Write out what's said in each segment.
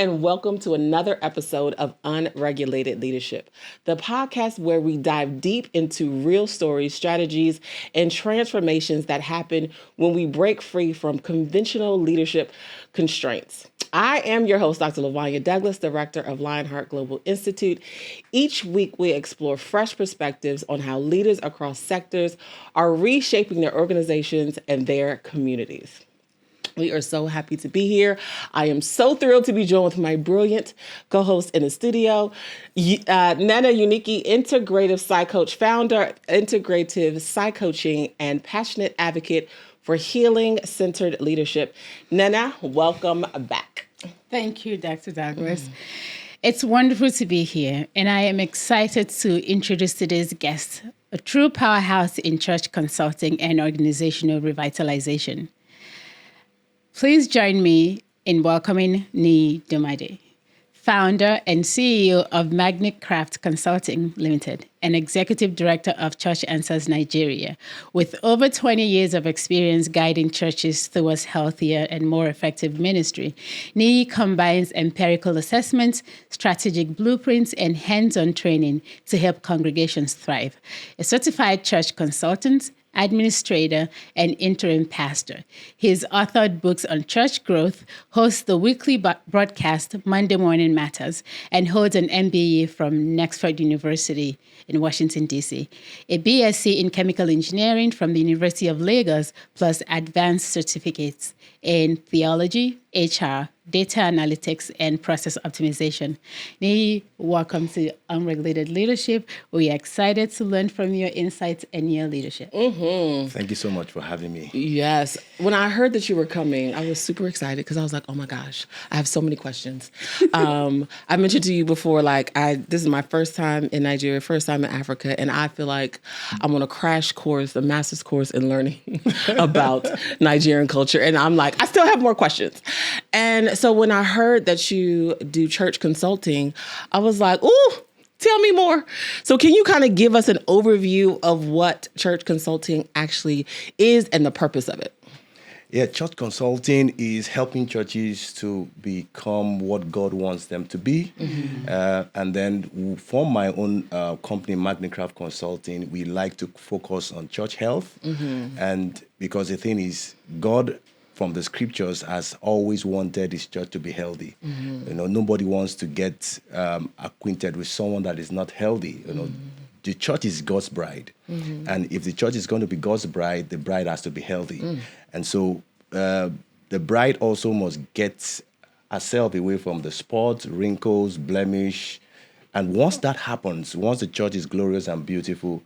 and welcome to another episode of Unregulated Leadership, the podcast where we dive deep into real stories, strategies, and transformations that happen when we break free from conventional leadership constraints. I am your host, Dr. LaVanya Douglas, Director of Lionheart Global Institute. Each week, we explore fresh perspectives on how leaders across sectors are reshaping their organizations and their communities. We are so happy to be here. I am so thrilled to be joined with my brilliant co-host in the studio, Nana Uniki, integrative psych coach founder, integrative psych coaching, and passionate advocate for healing-centered leadership. Nana, welcome back. Thank you, Dr. Douglas. It's wonderful to be here, and I am excited to introduce today's guest, a true powerhouse in church consulting and organizational revitalization. Please join me in welcoming Niyi Dunnmade, founder and CEO of Magnicraft Consulting Limited, and executive director of Church Answers Nigeria. With over 20 years of experience guiding churches towards healthier and more effective ministry, Niyi combines empirical assessments, strategic blueprints, and hands-on training to help congregations thrive. A certified church consultant, administrator, and interim pastor. He's authored books on church growth, hosts the weekly broadcast Monday Morning Matters, and holds an MBA from Oxford University in Washington, D.C., a BSc in chemical engineering from the University of Lagos, plus advanced certificates in theology, HR, data analytics, and process optimization. Niyi, welcome to Unregulated Leadership. We are excited to learn from your insights and your leadership. Thank you so much for having me. Yes. When I heard that you were coming, I was super excited because I was like, oh my gosh, I have so many questions. I mentioned to you before, this is my first time in Nigeria, first time in Africa, and I feel like I'm on a crash course, a master's course in learning about Nigerian culture. And I'm like, I still have more questions. And so when I heard that you do church consulting, I was like, ooh, tell me more. So can you kind of give us an overview of what church consulting actually is and the purpose of it? Yeah, church consulting is helping churches to become what God wants them to be. And then for my own company, Magnicraft Consulting, we like to focus on church health. And because the thing is, God from the scriptures has always wanted his church to be healthy. You know, nobody wants to get acquainted with someone that is not healthy. You know, the church is God's bride. And if the church is going to be God's bride, the bride has to be healthy. And so the bride also must get herself away from the spots, wrinkles, blemish. And once that happens, once the church is glorious and beautiful,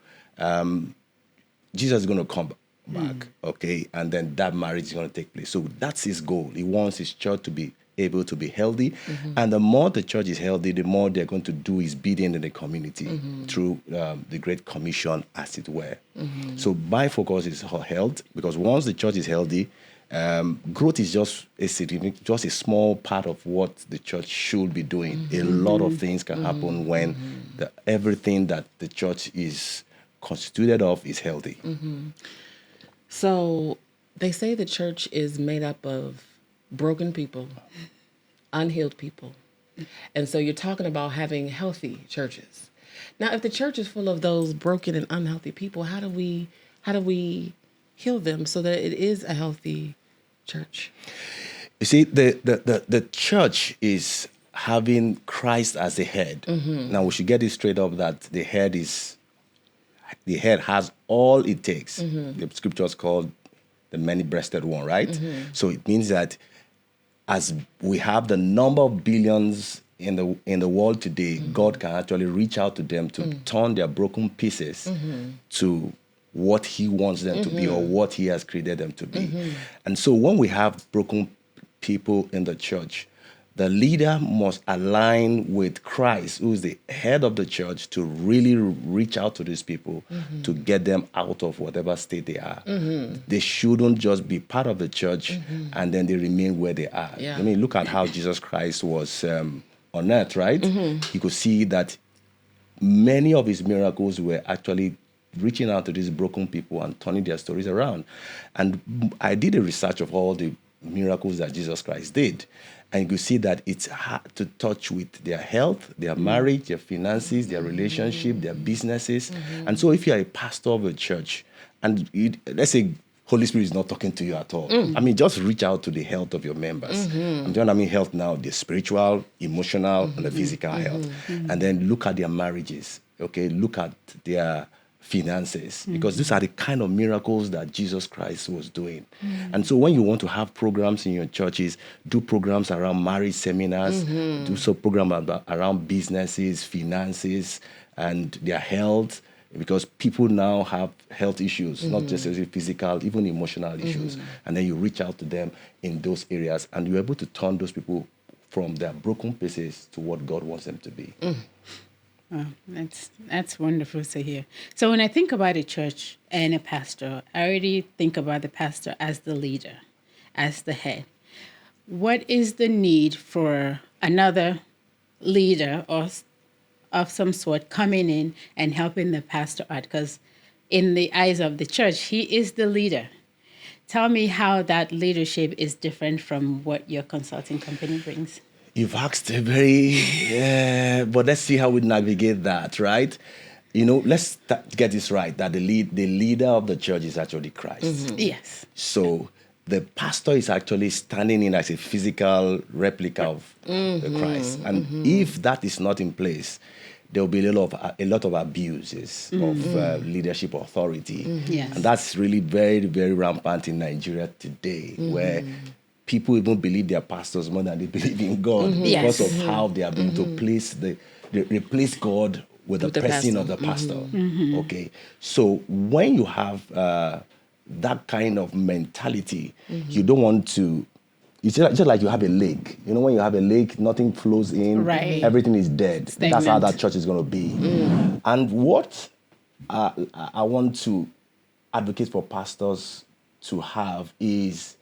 Jesus is going to come back, okay? And then that marriage is going to take place. So that's his goal. He wants his church to be able to be healthy. And the more the church is healthy, the more they're going to do his bidding in the community through the Great Commission, as it were. So my focus is health, because once the church is healthy, growth is just a small part of what the church should be doing. A lot of things can happen when everything that the church is constituted of is healthy. So they say the church is made up of broken people, unhealed people. And so you're talking about having healthy churches. Now, if the church is full of those broken and unhealthy people, how do we heal them so that it is a healthy church? You see, the church is having Christ as the head. Now, we should get it straight up that the head has all it takes. The scriptures called the many-breasted one, right? So it means that as we have the number of billions in the world today, God can actually reach out to them to turn their broken pieces to what he wants them to be or what he has created them to be. And so when we have broken people in the church, the leader must align with Christ, who is the head of the church, to really reach out to these people to get them out of whatever state they are. They shouldn't just be part of the church and then they remain where they are. Yeah. I mean, look at how Jesus Christ was on earth, right? You could see that many of his miracles were actually reaching out to these broken people and turning their stories around. And I did a research of all the miracles that Jesus Christ did. And you could see that it's hard to touch with their health, their marriage, their finances, their relationship, their businesses. And so if you're a pastor of a church and let's say Holy Spirit is not talking to you at all, I mean, just reach out to the health of your members. I'm talking, I mean, health now, the spiritual, emotional, and the physical health. And then look at their marriages, okay? Look at their finances, because these are the kind of miracles that Jesus Christ was doing. And so when you want to have programs in your churches, do programs around marriage seminars, do some program around businesses, finances, and their health, because people now have health issues, not just physical, even emotional issues. And then you reach out to them in those areas, and you're able to turn those people from their broken places to what God wants them to be. Wow, that's wonderful to hear. So when I think about a church and a pastor, I already think about the pastor as the leader, as the head. What is the need for another leader or of some sort coming in and helping the pastor out? Because in the eyes of the church, he is the leader. Tell me how that leadership is different from what your consulting company brings. You've asked a very, but let's see how we navigate that, right? You know, let's get this right, that the leader of the church is actually Christ. Yes. So the pastor is actually standing in as a physical replica of the Christ. And if that is not in place, there will be a lot of abuses of leadership authority. Yes. And that's really very, very rampant in Nigeria today, where people even believe their pastors more than they believe in God because of how they are going to replace God with the person of the pastor. Okay, so when you have that kind of mentality, you don't want to. It's just like you have a lake. You know, when you have a lake, nothing flows in. Right. Everything is dead. Stagnant. That's how that church is going to be. And what I want to advocate for pastors to have is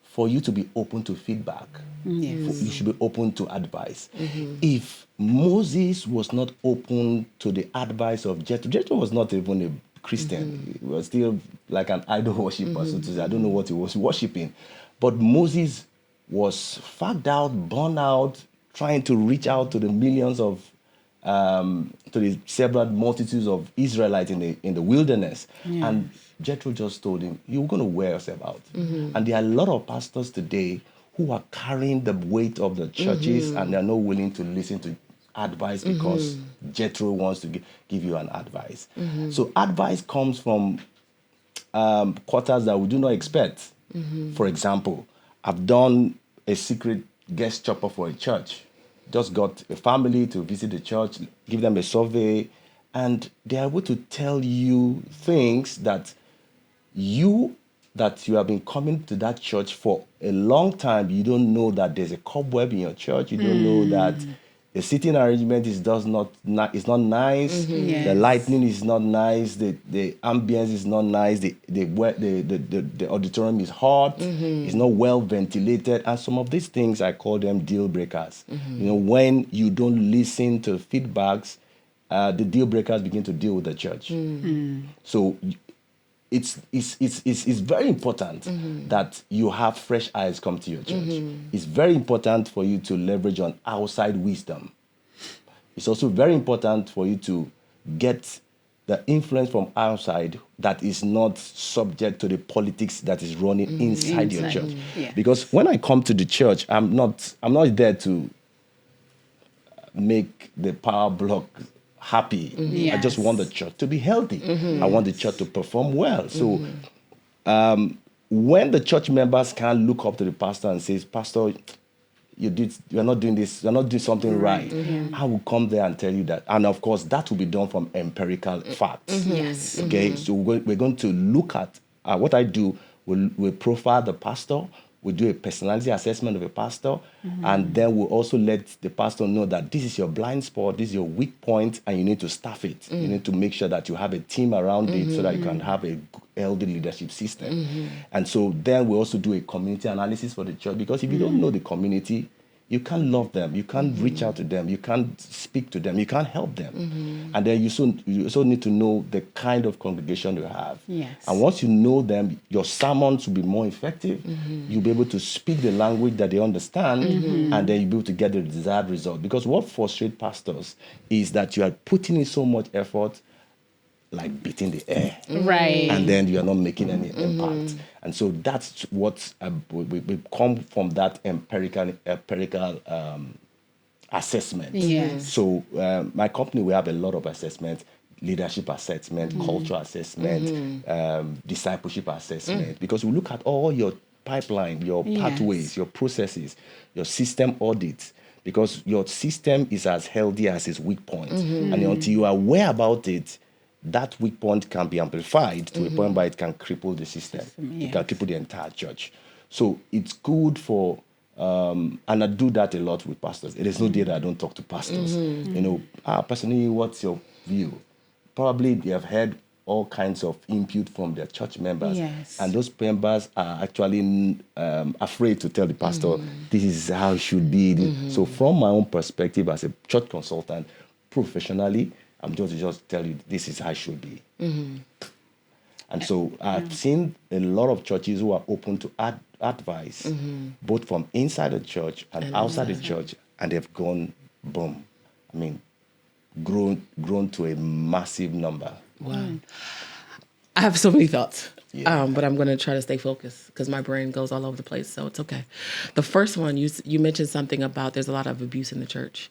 for you to be open to feedback. Yes. You should be open to advice. If Moses was not open to the advice of Jethro was not even a Christian. He was still like an idol worshiper, so to say. I don't know what he was worshiping. But Moses was fagged out, burned out, trying to reach out to the millions of, to the several multitudes of Israelites in the wilderness. Yeah. And Jethro just told him, you're going to wear yourself out. And there are a lot of pastors today who are carrying the weight of the churches and they're not willing to listen to advice because Jethro wants to give you an advice. So advice comes from quarters that we do not expect. For example, I've done a secret guest chopper for a church. Just got a family to visit the church, give them a survey, and they're able to tell you things that you have been coming to that church for a long time. You don't know that there's a cobweb in your church. You don't know that the seating arrangement is not nice. Yes. The lighting is not nice. The ambience is not nice. The auditorium is hot. It's not well ventilated. And some of these things, I call them deal breakers. You know, when you don't listen to feedbacks, the deal breakers begin to deal with the church. So it's very important that you have fresh eyes come to your church. It's very important for you to leverage on outside wisdom. It's also very important for you to get the influence from outside that is not subject to the politics that is running inside your church. Yeah. Because when I come to the church, I'm not there to make the power block happy. I just want the church to be healthy. I want the church to perform well. So when the church members can look up to the pastor and say, Pastor, you're not doing this, you're not doing something right. I will come there and tell you that. And of course, that will be done from empirical facts. Yes. Okay, so we're going to look at what I do. We'll profile the pastor. We do a personality assessment of a pastor, and then we'll also let the pastor know that this is your blind spot, this is your weak point, and you need to staff it. You need to make sure that you have a team around it so that you can have a healthy leadership system. And so then we also do a community analysis for the church, because if you don't know the community, you can't love them, you can't reach out to them, you can't speak to them, you can't help them. And then you also need to know the kind of congregation you have. Yes. And once you know them, your sermons will be more effective. You'll be able to speak the language that they understand, and then you'll be able to get the desired result. Because what frustrates pastors is that you are putting in so much effort, like beating the air. Right. And then you are not making any impact. And so that's what we come from, that empirical assessment. Yes. So my company, we have a lot of assessments: leadership assessment, culture assessment, discipleship assessment, because we look at all your pipeline, your pathways, your processes, your system audits, because your system is as healthy as its weak point. And until you are aware about it, that weak point can be amplified to a point where it can cripple the system. It can cripple the entire church. So it's good for, and I do that a lot with pastors. It is no day that I don't talk to pastors. Personally, what's your view? Probably they have heard all kinds of input from their church members. Yes. And those members are actually afraid to tell the pastor, this is how it should be. So from my own perspective as a church consultant, professionally, I'm just tell you this is how it should be. And so I've seen a lot of churches who are open to advice, both from inside the church and outside the church, and they've gone boom. I mean, grown to a massive number. Wow. I have so many thoughts, Yeah. but I'm going to try to stay focused because my brain goes all over the place, so it's okay. The first one, you mentioned something about there's a lot of abuse in the church.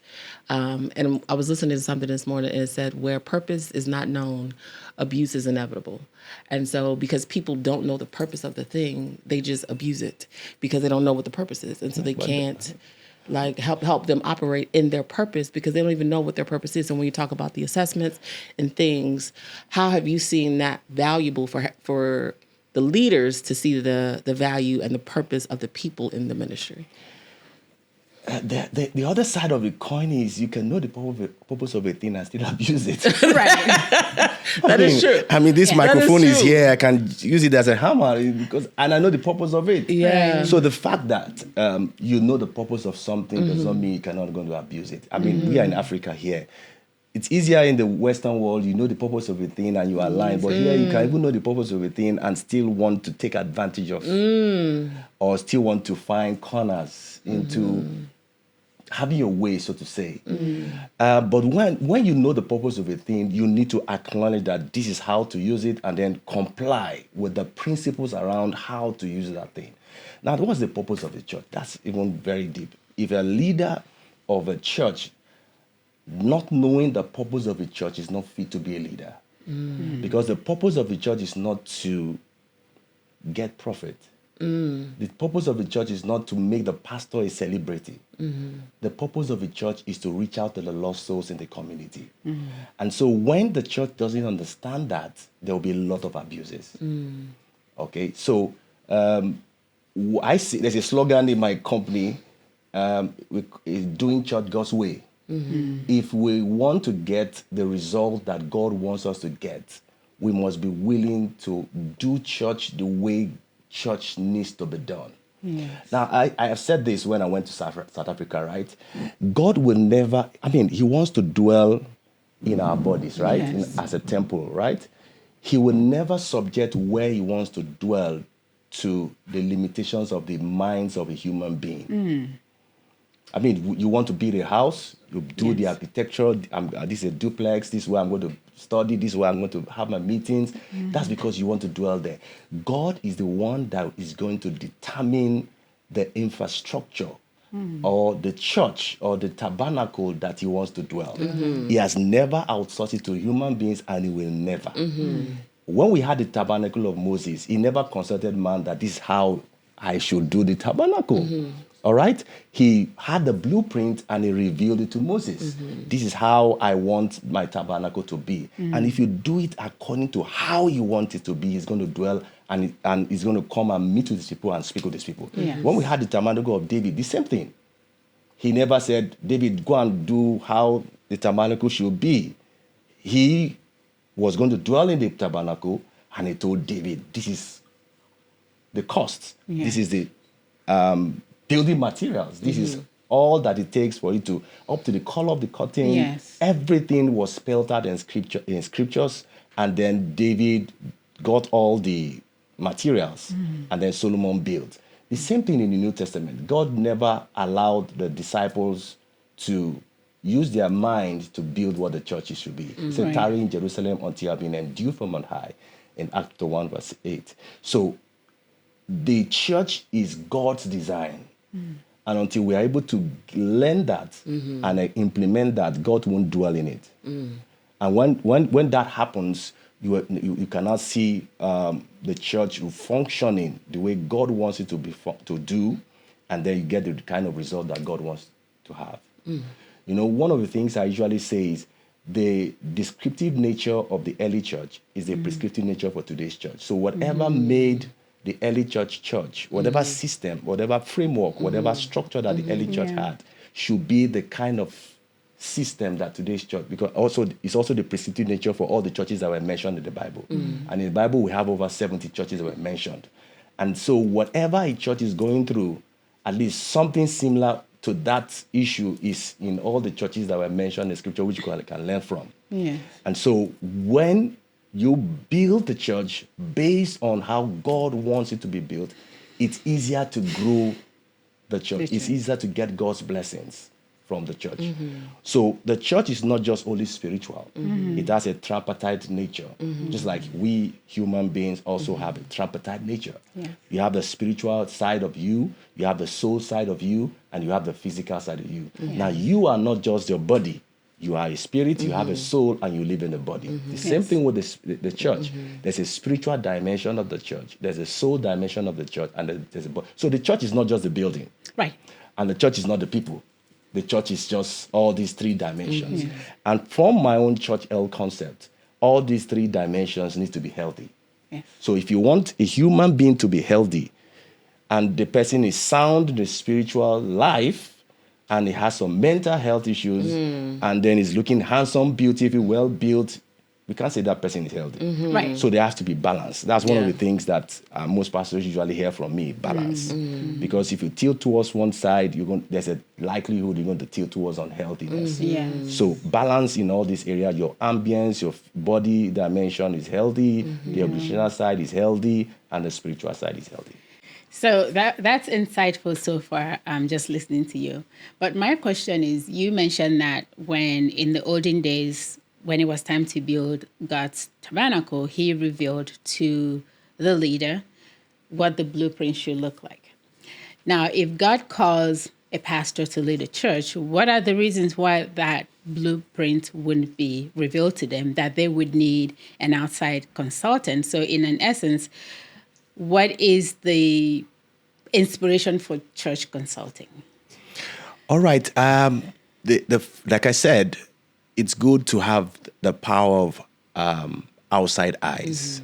And I was listening to something this morning, and it said, where purpose is not known, abuse is inevitable. And so because people don't know the purpose of the thing, they just abuse it because they don't know what the purpose is. And so they can't help them operate in their purpose because they don't even know what their purpose is. And when you talk about the assessments and things, how have you seen that valuable for the leaders to see the value and the purpose of the people in the ministry? The other side of the coin is you can know the purpose of a thing and still abuse it. Right. That is true. I mean, this Yeah. microphone That is is true. here. I can use it as a hammer and I know the purpose of it. Yeah. So the fact that you know the purpose of something does not mean you cannot going to abuse it. I mean, we are in Africa here. It's easier in the Western world. You know the purpose of a thing and you align. But here you can even know the purpose of a thing and still want to take advantage of, or still want to find corners into having your way, so to say. But when you know the purpose of a thing, you need to acknowledge that this is how to use it and then comply with the principles around how to use that thing. Now, what's the purpose of the church? That's even very deep. If a leader of a church not knowing the purpose of a church is not fit to be a leader. Because the purpose of the church is not to get profit. The purpose of the church is not to make the pastor a celebrity. The purpose of the church is to reach out to the lost souls in the community. And so when the church doesn't understand that, there will be a lot of abuses. Okay, so I see there's a slogan in my company, is doing church God's way. If we want to get the result that God wants us to get, we must be willing to do church the way church needs to be done. Yes. Now, I have said this when I went to South Africa, right? God will never, He wants to dwell in our bodies, right? Yes. As a temple, right? He will never subject where He wants to dwell to the limitations of the minds of a human being. You want to build a house, you do the architecture, this is a duplex, this is where I'm going to study, this is where I'm going to have my meetings. That's because you want to dwell there. God is the one that is going to determine the infrastructure or the church or the tabernacle that He wants to dwell. He has never outsourced it to human beings, and He will never. When we had the tabernacle of Moses, He never consulted man that this is how I should do the tabernacle. All right? He had the blueprint and He revealed it to Moses. This is how I want my tabernacle to be. And if you do it according to how you want it to be, He's going to dwell and He's going to come and meet with His people and speak with His people. Yes. When we had the tabernacle of David, the same thing. He never said, David, go and do how the tabernacle should be. He was going to dwell in the tabernacle, and He told David, this is the cost. Yeah. This is the building materials. This is all that it takes for it to, up to the color of the curtain. Yes. Everything was spelled out in scriptures. And then David got all the materials, and then Solomon built. The same thing in the New Testament. God never allowed the disciples to use their mind to build what the churches should be. He said, Right. tarry in Jerusalem until you have been endued from on high, in Acts 1 verse 8. So the church is God's design. And until we are able to learn that and implement that, God won't dwell in it. And when that happens, you cannot see the church functioning the way God wants it to do, and then you get the kind of result that God wants to have. You know, one of the things I usually say is the descriptive nature of the early church is the prescriptive nature for today's church. So whatever made the early church, whatever system, whatever framework, whatever structure that the early church had, should be the kind of system that today's church, because it's also the prescriptive nature for all the churches that were mentioned in the Bible. And in the Bible, we have over 70 churches that were mentioned. And so whatever a church is going through, at least something similar to that issue is in all the churches that were mentioned in Scripture, which you can learn from. Yes. And so when you build the church based on how God wants it to be built, it's easier to grow the church. It's easier to get God's blessings from the church. So the church is not just only spiritual. It has a tripartite nature. Just like we human beings also have a tripartite nature. Yeah. You have the spiritual side of you have the soul side of you, and you have the physical side of you. Now, you are not just your body. You are a spirit, you have a soul, and you live in the body. The same thing with the church. There's a spiritual dimension of the church. There's a soul dimension of the church, and there's a body. So the church is not just the building. Right. And the church is not the people. The church is just all these three dimensions. And from my own church L concept, all these three dimensions need to be healthy. Yes. So if you want a human being to be healthy, and the person is sound in the spiritual life, and he has some mental health issues, and then is looking handsome, beautiful, well-built, we can't say that person is healthy. Right. So there has to be balance. That's one of the things that most pastors usually hear from me, balance. Because if you tilt towards one side, there's a likelihood you're going to tilt towards unhealthiness. Yes. So balance in all these areas, your ambience, your body dimension is healthy, the emotional side is healthy, and the spiritual side is healthy. So that's insightful so far, just listening to you. But my question is, you mentioned that when in the olden days, when it was time to build God's tabernacle, he revealed to the leader what the blueprint should look like. Now, if God calls a pastor to lead a church, what are the reasons why that blueprint wouldn't be revealed to them, that they would need an outside consultant? So in an essence, what is the inspiration for church consulting? All right. Like I said, it's good to have the power of outside eyes.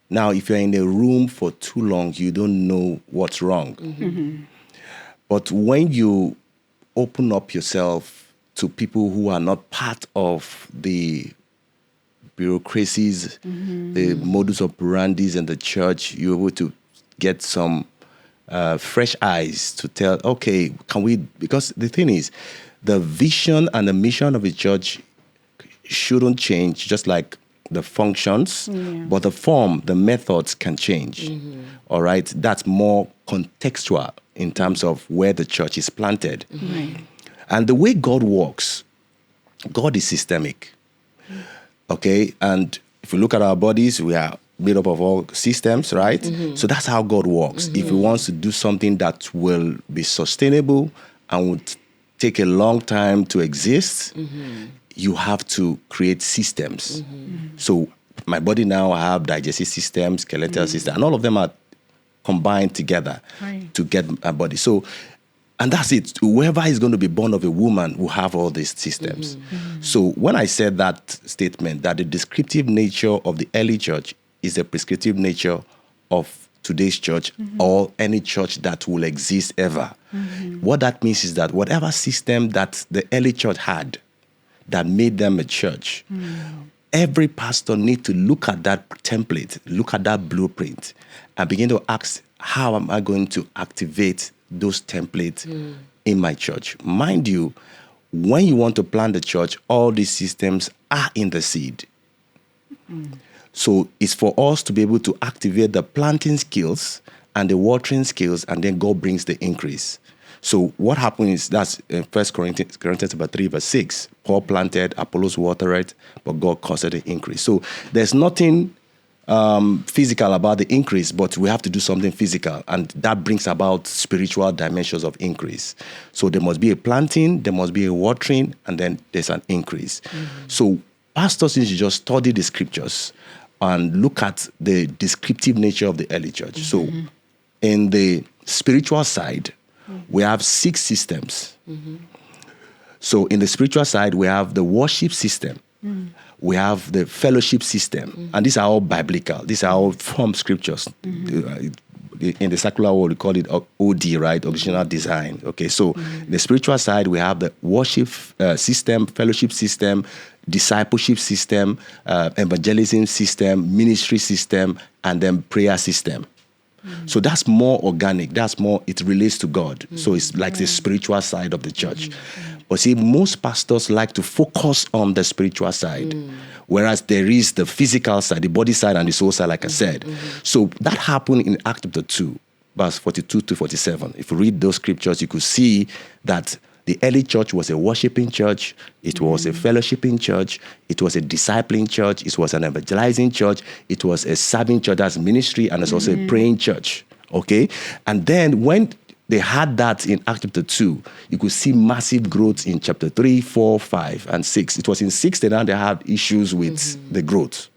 Now, if you're in a room for too long, you don't know what's wrong. But when you open up yourself to people who are not part of the bureaucracies, the modus operandis in the church, you're able to get some fresh eyes to tell, okay, can we, because the thing is, the vision and the mission of the church shouldn't change, just like the functions, but the form, the methods can change. All right? That's more contextual in terms of where the church is planted. And the way God works, God is systemic. Okay? And if you look at our bodies, we are made up of all systems, right? So that's how God works. If He wants to do something that will be sustainable and would take a long time to exist, you have to create systems. So my body now, I have digestive system, skeletal system, and all of them are combined together to get a body. So, and that's it. Whoever is going to be born of a woman will have all these systems. So when I said that statement, that the descriptive nature of the early church is the prescriptive nature of today's church or any church that will exist ever. What that means is that whatever system that the early church had that made them a church, every pastor needs to look at that template, look at that blueprint, and begin to ask, how am I going to activate those templates in my church. Mind you, when you want to plant the church, all these systems are in the seed. So it's for us to be able to activate the planting skills and the watering skills, and then God brings the increase. So what happened is, that's in 1 Corinthians 3, verse 6. Paul planted, Apollos watered, but God caused the increase. So there's nothing physical about the increase, but we have to do something physical, and that brings about spiritual dimensions of increase. So there must be a planting, there must be a watering, and then there's an increase. So pastors need to just study the scriptures and look at the descriptive nature of the early church. So in the spiritual side, we have 6 systems. So in the spiritual side, we have the worship system. We have the fellowship system. And these are all biblical. These are all from scriptures. In the secular world, we call it OD, right? Original design. Okay, so the spiritual side, we have the worship system, fellowship system, discipleship system, evangelism system, ministry system, and then prayer system. So that's more organic. That's more, it relates to God. So it's like the spiritual side of the church. But see, most pastors like to focus on the spiritual side, whereas there is the physical side, the body side, and the soul side, like I said. So that happened in Acts chapter 2, verse 42 to 47. If you read those scriptures, you could see that the early church was a worshiping church, it was a fellowshipping church, it was a discipling church, it was an evangelizing church, it was a serving church, that's ministry, and it's also a praying church. Okay? And then when they had that in Acts chapter 2, you could see massive growth in chapter 3, 4, 5, and 6. It was in 6 that they had issues with the growth.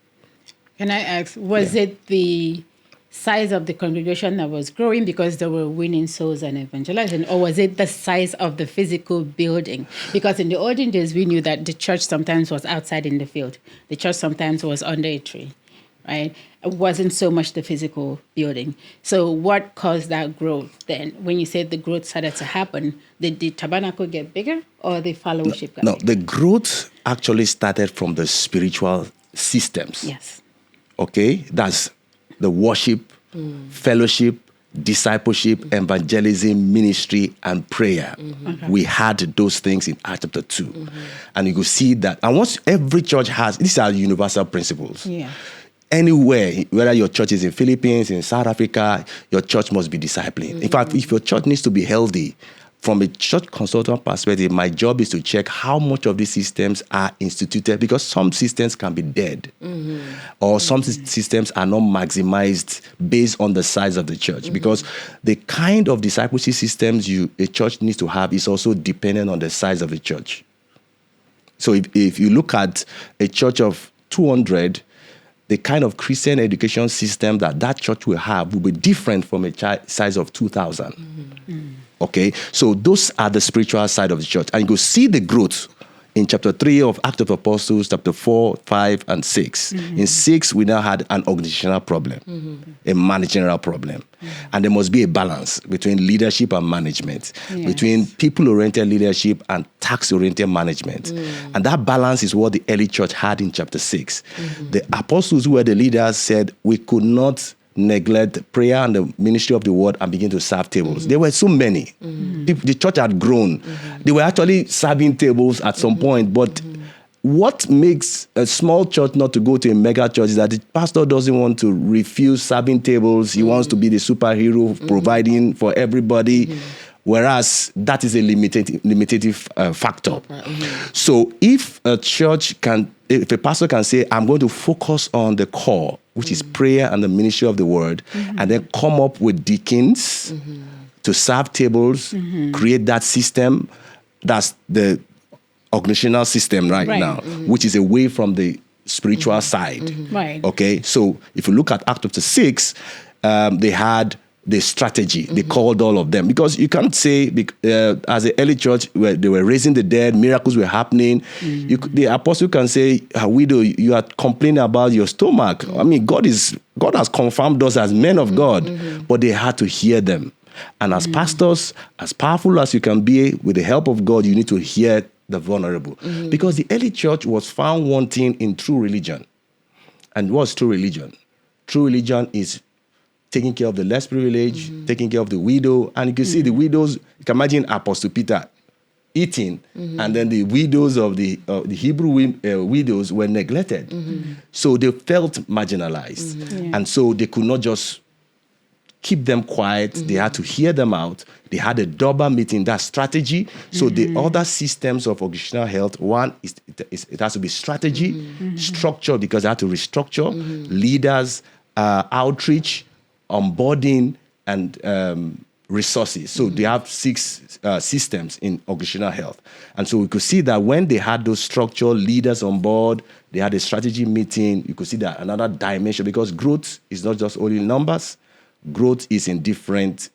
Can I ask, was it the size of the congregation that was growing because they were winning souls and evangelizing, or was it the size of the physical building? Because in the olden days, we knew that the church sometimes was outside in the field. The church sometimes was under a tree, right? It wasn't so much the physical building. So what caused that growth then? When you said the growth started to happen, did the tabernacle get bigger or the fellowship got bigger? The growth actually started from the spiritual systems. Yes. Okay? That's the worship, fellowship, discipleship, evangelism, ministry, and prayer. We had those things in Acts chapter 2. And you could see that. And once every church has, these are universal principles. Yeah. Anywhere, whether your church is in Philippines, in South Africa, your church must be discipling. In fact, if your church needs to be healthy, from a church consultant perspective, my job is to check how much of these systems are instituted, because some systems can be dead, or some systems are not maximized based on the size of the church, because the kind of discipleship systems a church needs to have is also dependent on the size of the church. So if you look at a church of 200, the kind of Christian education system that church will have will be different from a size of 2,000. Okay, so those are the spiritual side of the church. And you go see the growth in chapter 3 of Acts of Apostles, chapter 4, 5, and 6. In 6, we now had an organizational problem, a managerial problem. And there must be a balance between leadership and management, between people-oriented leadership and task-oriented management. And that balance is what the early church had in chapter 6. The apostles who were the leaders said, we could not neglect prayer and the ministry of the word and begin to serve tables. There were so many. The church had grown. They were actually serving tables at some point, but what makes a small church not to go to a mega church is that the pastor doesn't want to refuse serving tables. He wants to be the superhero providing for everybody. Whereas that is a limitative factor. So if a pastor can say, I'm going to focus on the core, which is prayer and the ministry of the word, and then come up with deacons to serve tables, create that system, that's the organizational system right now, which is away from the spiritual side. Right. Okay, so if you look at Acts chapter 6, they had the strategy. They called all of them, because you can't say as the early church where they were raising the dead, miracles were happening. The apostle can say, widow, you are complaining about your stomach. I mean, God has confirmed us as men of God, but they had to hear them. And as pastors, as powerful as you can be, with the help of God, you need to hear the vulnerable, because the early church was found wanting in true religion. And what's true religion? True religion is taking care of the less privileged, taking care of the widow. And you can see the widows, you can imagine Apostle Peter eating, and then the widows of the Hebrew widows were neglected. So they felt marginalized. And so they could not just keep them quiet. They had to hear them out. They had a double meeting, that strategy. So the other systems of organizational health, one is it has to be strategy, structure, because they had to restructure, leaders, outreach, onboarding, and resources. So they have 6 systems in organizational health. And so we could see that when they had those structure, leaders on board, they had a strategy meeting, you could see that another dimension, because growth is not just only numbers. Growth is in different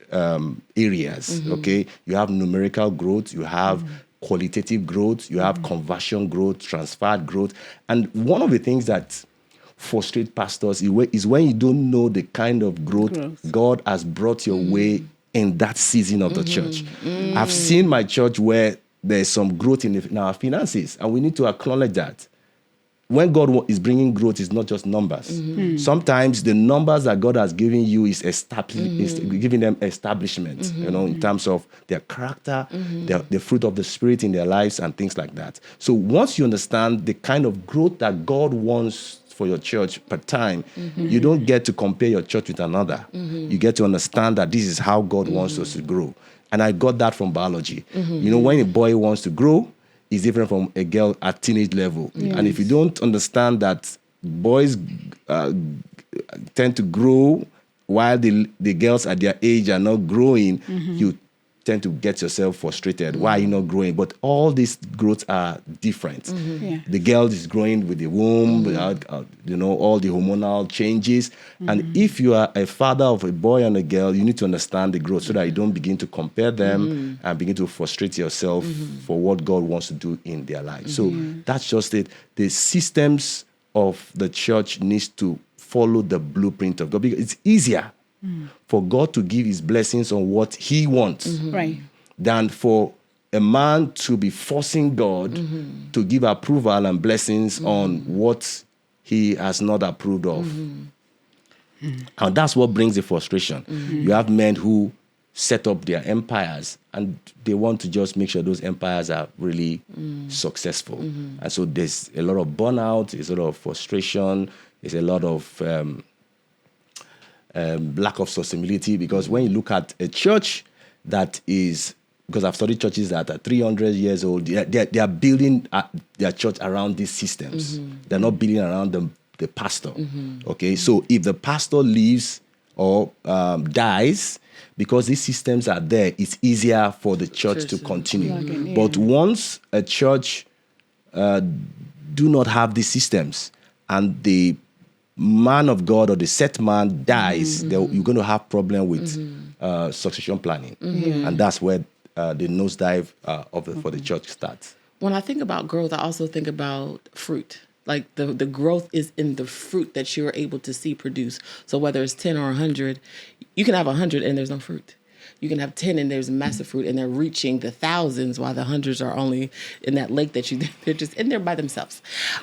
areas, okay? You have numerical growth, you have qualitative growth, you have conversion growth, transferred growth. And one of the things that frustrate pastors is when you don't know the kind of growth God has brought your way in that season of the church. I've seen my church where there's some growth in our finances, and we need to acknowledge that. When God is bringing growth, it's not just numbers. Sometimes the numbers that God has given you is giving them establishment, in terms of their character, the fruit of the Spirit in their lives, and things like that. So once you understand the kind of growth that God wants for your church per time, you don't get to compare your church with another. You get to understand that this is how God wants us to grow. And I got that from biology. When a boy wants to grow, is different from a girl at teenage level. Yes. And if you don't understand that boys tend to grow while the girls at their age are not growing, you tend to get yourself frustrated. Why are you not growing? But all these growths are different. The girl is growing with the womb, without, all the hormonal changes. And if you are a father of a boy and a girl, you need to understand the growth so that you don't begin to compare them and begin to frustrate yourself for what God wants to do in their lives. So that's just it. The systems of the church needs to follow the blueprint of God, because it's easier for God to give his blessings on what he wants than for a man to be forcing God to give approval and blessings on what he has not approved of. And that's what brings the frustration. You have men who set up their empires and they want to just make sure those empires are really successful. And so there's a lot of burnout, there's a lot of frustration, there's a lot of lack of sustainability, because when you look at a church that is, because I've studied churches that are 300 years old, they are building their church around these systems. They're not building around the pastor. Okay, so if the pastor leaves or dies, because these systems are there, it's easier for the church to continue. But once a church do not have these systems and the man of God or the set man dies, you're going to have problem with succession planning. And that's where the nosedive for the church starts. When I think about growth, I also think about fruit. Like the growth is in the fruit that you're able to see produce. So whether it's 10 or 100, you can have 100 and there's no fruit. You can have 10 and there's massive fruit and they're reaching the thousands, while the hundreds are only in that lake they're just in there by themselves.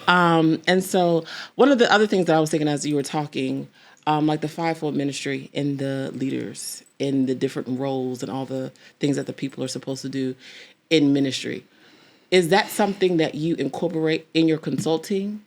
And so one of the other things that I was thinking as you were talking, like the fivefold ministry and the leaders in the different roles and all the things that the people are supposed to do in ministry. Is that something that you incorporate in your consulting?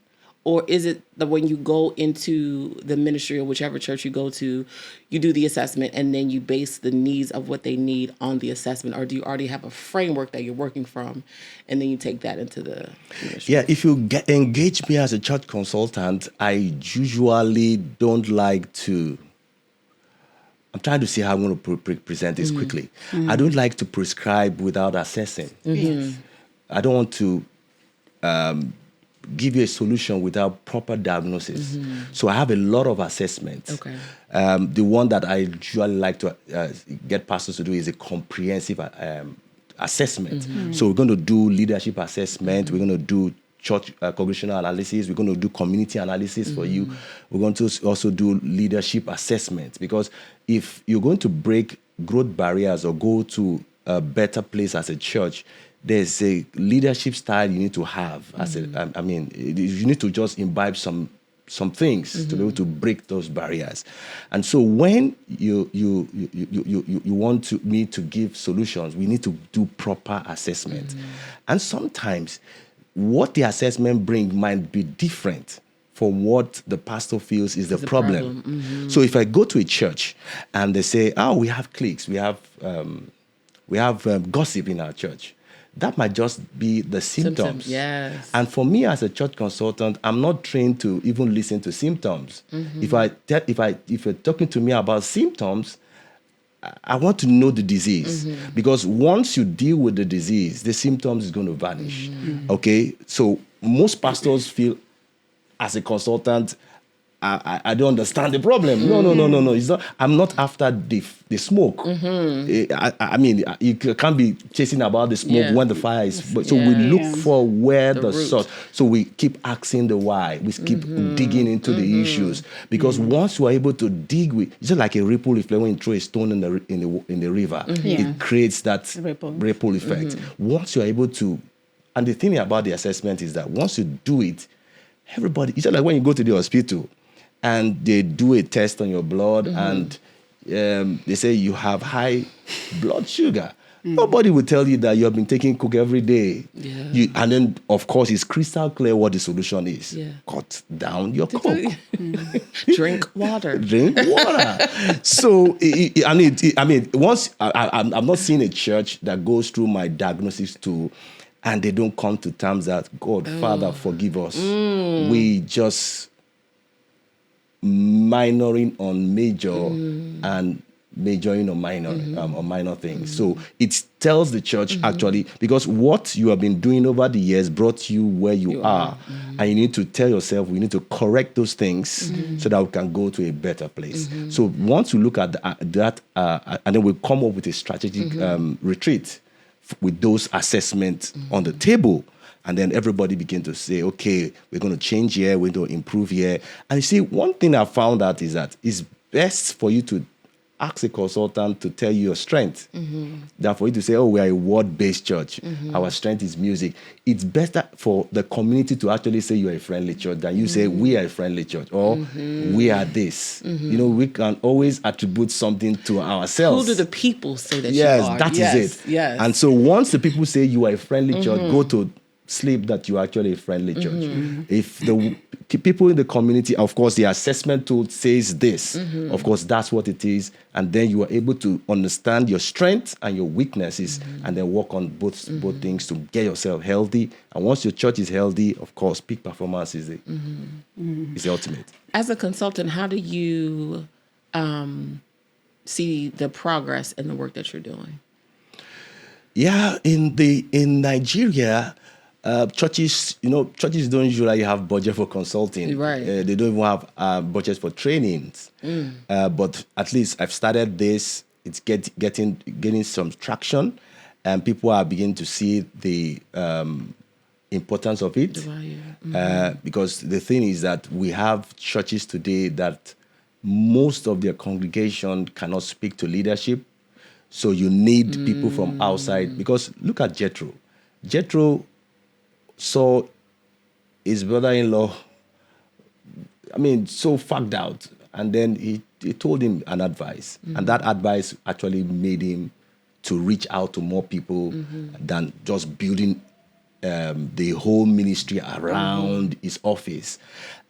Or is it that when you go into the ministry or whichever church you go to, you do the assessment and then you base the needs of what they need on the assessment? Or do you already have a framework that you're working from and then you take that into the ministry? Yeah, if you engage me as a church consultant, I usually don't like to... I'm trying to see how I'm going to present this quickly. I don't like to prescribe without assessing. I don't want to give you a solution without proper diagnosis. So I have a lot of assessments. Okay. The one that I usually like to get pastors to do is a comprehensive assessment. So we're going to do leadership assessment. We're going to do church congregational analysis. We're going to do community analysis for you. We're going to also do leadership assessment, because if you're going to break growth barriers or go to a better place as a church, there's a leadership style you need to have. You need to just imbibe some some things to be able to break those barriers. And so when you want me to give solutions, we need to do proper assessment. And sometimes what the assessment brings might be different from what the pastor feels is the problem. So if I go to a church and they say, oh, we have cliques, we have gossip in our church, that might just be the symptoms. Yes. And for me as a church consultant, I'm not trained to even listen to symptoms. If you're talking to me about symptoms, I want to know the disease, because once you deal with the disease, the symptoms is going to vanish. Okay, so most pastors feel, as a consultant, I don't understand the problem. No. It's not. I'm not after the smoke. I mean, you can't be chasing about the smoke when the fire is. So we look for where the source. So we keep asking the why. We keep digging into the issues, because once you are able to dig with, it's just like a ripple effect. When you throw a stone in the river, it creates that ripple effect. Once you are able to, and the thing about the assessment is that once you do it, everybody, it's just like when you go to the hospital and they do a test on your blood and they say you have high blood sugar. Nobody will tell you that you have been taking Coke every day. And then, of course, it's crystal clear what the solution is. Cut down your Coke. Drink water. Drink water. So, once I'm not seeing a church that goes through my diagnosis tool and they don't come to terms that, God, Father, forgive us. We just minoring on major and majoring on minor things. So it tells the church actually, because what you have been doing over the years brought you where you are. And you need to tell yourself, we need to correct those things so that we can go to a better place. So once you look at that, and then we come up with a strategic retreat with those assessments on the table. And then everybody begin to say, okay, we're going to change here, we're going to improve here. And you see, one thing I found out is that it's best for you to ask a consultant to tell you your strength than for you to say, oh, we are a word-based church. Our strength is music. It's better for the community to actually say you are a friendly church than you say we are a friendly church or we are this. You know, we can always attribute something to ourselves. Who do the people say that you are? Yes, that is it. Yes. And so once the people say you are a friendly church, go to sleep that you are actually a friendly church. If the people in the community, of course, the assessment tool says this, of course, that's what it is. And then you are able to understand your strengths and your weaknesses and then work on both things to get yourself healthy. And once your church is healthy, of course, peak performance is the ultimate. As a consultant, how do you see the progress in the work that you're doing? Yeah, in Nigeria, churches don't usually have budget for consulting. Right. They don't even have budget for trainings. But at least I've started this. It's getting some traction, and people are beginning to see the importance of it. Because the thing is that we have churches today that most of their congregation cannot speak to leadership. So you need people from outside. Because look at Jethro. Jethro saw his brother-in-law, so fucked out. And then he told him an advice. And that advice actually made him to reach out to more people than just building the whole ministry around his office.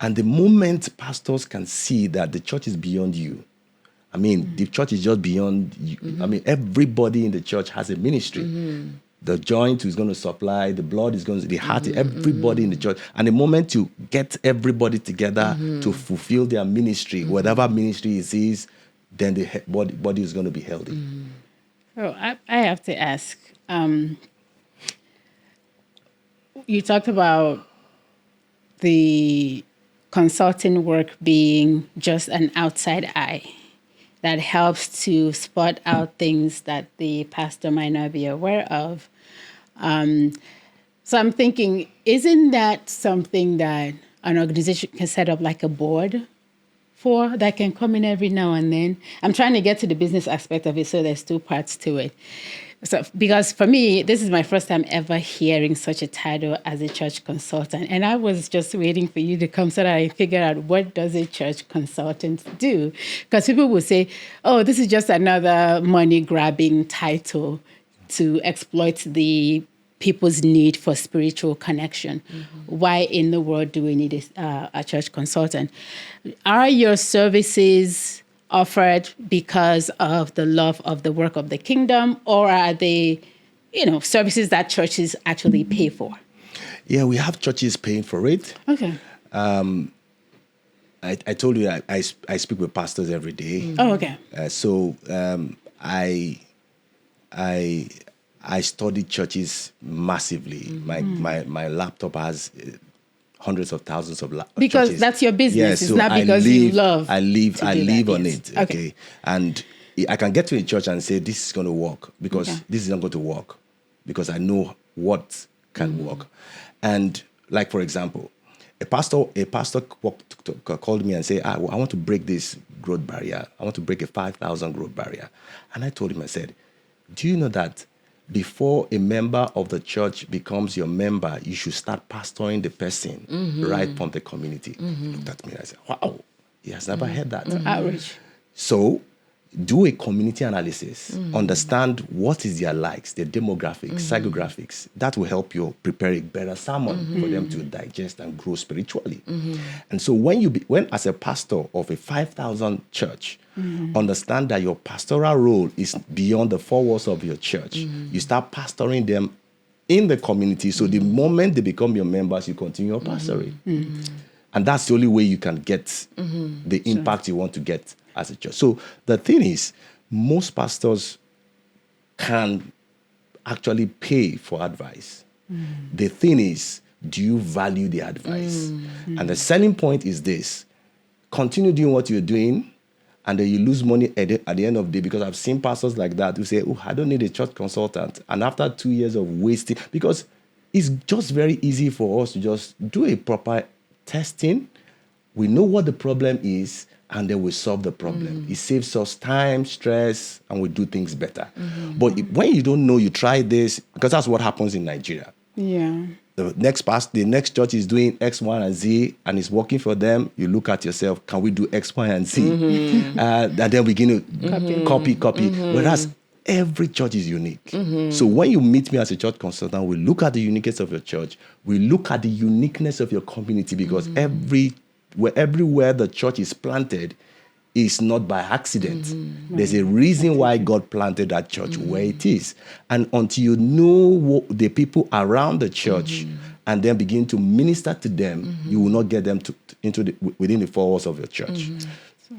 And the moment pastors can see that the church is beyond you, the church is just beyond you. Everybody in the church has a ministry. The joint is going to supply, the blood is going to, the heart, everybody in the church. And the moment you get everybody together to fulfill their ministry, whatever ministry it is, then the body is going to be healthy. So I have to ask, you talked about the consulting work being just an outside eye that helps to spot out things that the pastor might not be aware of. So I'm thinking, isn't that something that an organization can set up like a board 4 that can come in every now and then. I'm trying to get to the business aspect of it, so there's 2 parts to it. So, because for me, this is my first time ever hearing such a title as a church consultant. And I was just waiting for you to come so that I figure out, what does a church consultant do? Because people will say, oh, this is just another money-grabbing title to exploit the people's need for spiritual connection. Why in the world do we need a church consultant? Are your services offered because of the love of the work of the kingdom, or are they, services that churches actually pay for? Yeah, we have churches paying for it. Okay. I told you I speak with pastors every day. Oh, okay. So I study churches massively. My laptop has hundreds of thousands of because churches. that's your business. Yeah, it's not because you love. I live on yes. it. Okay. And I can get to a church and say, this is going to work, because this is not going to work, because I know what can work. And like, for example, a pastor called me and said, I want to break this growth barrier. I want to break a 5,000 growth barrier. And I told him, I said, do you know that before a member of the church becomes your member, you should start pastoring the person right from the community? He looked at me and I said, wow, he has never heard that. Outreach. So do a community analysis, understand what is their likes, their demographics, psychographics. That will help you prepare a better sermon for them to digest and grow spiritually. And so when as a pastor of a 5,000 church, understand that your pastoral role is beyond the 4 walls of your church. You start pastoring them in the community. So the moment they become your members, you continue your pastoring. And that's the only way you can get the impact you want to get as a church. So the thing is, most pastors can actually pay for advice. The thing is, do you value the advice? And the selling point is this: continue doing what you're doing, and then you lose money at the end of the day, because I've seen pastors like that who say, oh, I don't need a church consultant. And after 2 years of wasting, because it's just very easy for us to just do a proper testing. We know what the problem is, and then we solve the problem. It saves us time, stress, and we do things better. But when you don't know, you try this, because that's what happens in Nigeria. Yeah. The next church is doing X, Y, and Z, and it's working for them. You look at yourself, can we do X, Y, and Z? And then we begin to copy. Whereas every church is unique. So when you meet me as a church consultant, we look at the uniqueness of your church. We look at the uniqueness of your community, because everywhere the church is planted is not by accident. There's a reason why God planted that church where it is. And until you know the people around the church and then begin to minister to them, you will not get them within the 4 walls of your church.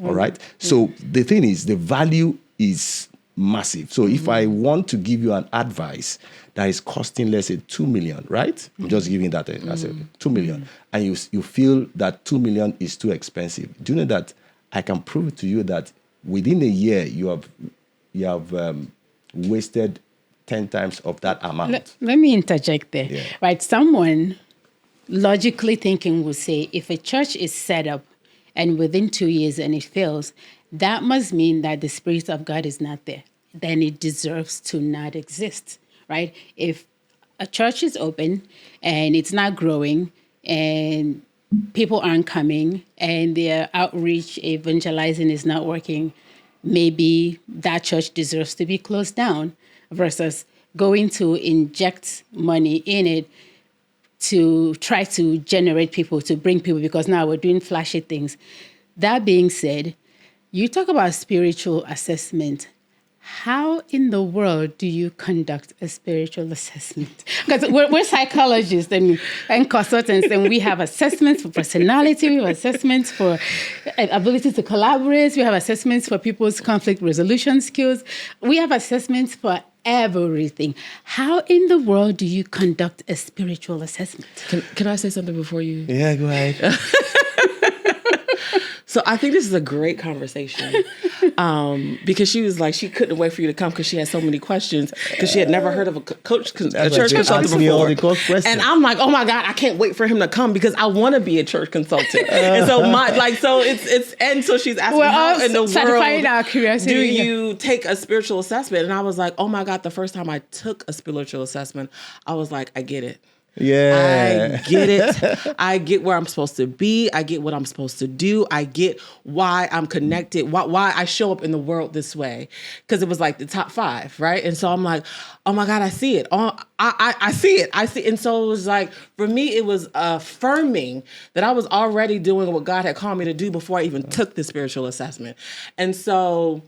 All right? So the thing is, the value is massive. So if I want to give you an advice that is costing, let's say, 2 million, right? I'm just giving that as a 2 million. And you feel that 2 million is too expensive. Do you know that I can prove to you that within a year you have wasted 10 times of that amount? Let me interject there. Yeah. Right? Someone logically thinking will say, if a church is set up and within 2 years and it fails, that must mean that the Spirit of God is not there. Then it deserves to not exist, right? If a church is open and it's not growing and people aren't coming and their outreach, evangelizing is not working, maybe that church deserves to be closed down, versus going to inject money in it to try to generate people, to bring people, because now we're doing flashy things. That being said, you talk about spiritual assessment. How in the world do you conduct a spiritual assessment? Because we're psychologists and consultants, and we have assessments for personality, we have assessments for ability to collaborate, we have assessments for people's conflict resolution skills, we have assessments for everything. How in the world do you conduct a spiritual assessment? Can I say something before you? Yeah, go ahead. So I think this is a great conversation because she was like, she couldn't wait for you to come because she had so many questions because she had never heard of a church consultant before. And I'm like, oh my God, I can't wait for him to come because I want to be a church consultant. And so so she's asking, how in the world our curiosity, do you take a spiritual assessment? And I was like, oh my God, the first time I took a spiritual assessment, I was like, I get it. Yeah. I get it. I get where I'm supposed to be. I get what I'm supposed to do. I get why I'm connected, why I show up in the world this way. Because it was like the top 5, right? And so I'm like, oh my God, I see it. I see it. I see it. And so it was like, for me, it was affirming that I was already doing what God had called me to do before I even took the spiritual assessment. And so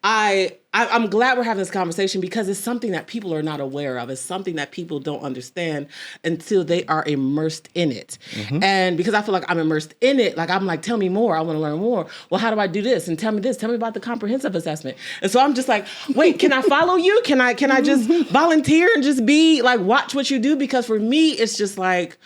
I'm glad we're having this conversation because it's something that people are not aware of. It's something that people don't understand until they are immersed in it. Mm-hmm. And because I feel like I'm immersed in it, like I'm like, tell me more. I want to learn more. Well, how do I do this? And tell me this. Tell me about the comprehensive assessment. And so I'm just like, wait, can I follow you? Can I just volunteer and just be like, watch what you do? Because for me, it's just like,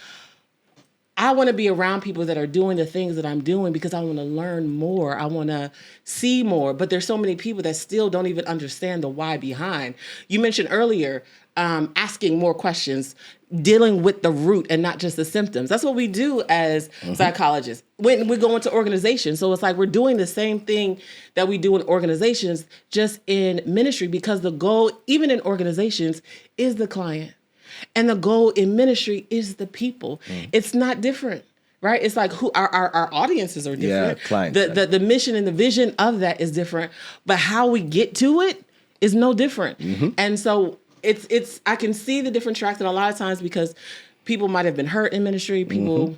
I want to be around people that are doing the things that I'm doing because I want to learn more. I want to see more. But there's so many people that still don't even understand the why behind. You mentioned earlier asking more questions, dealing with the root and not just the symptoms. That's what we do as psychologists when we go into organizations. So it's like we're doing the same thing that we do in organizations, just in ministry, because the goal, even in organizations, is the client. And the goal in ministry is the people. It's not different, right? It's like who our audiences are different. Yeah, clients. The mission and the vision of that is different, but how we get to it is no different. Mm-hmm. And so it's I can see the different tracks, and a lot of times because people might have been hurt in ministry, people.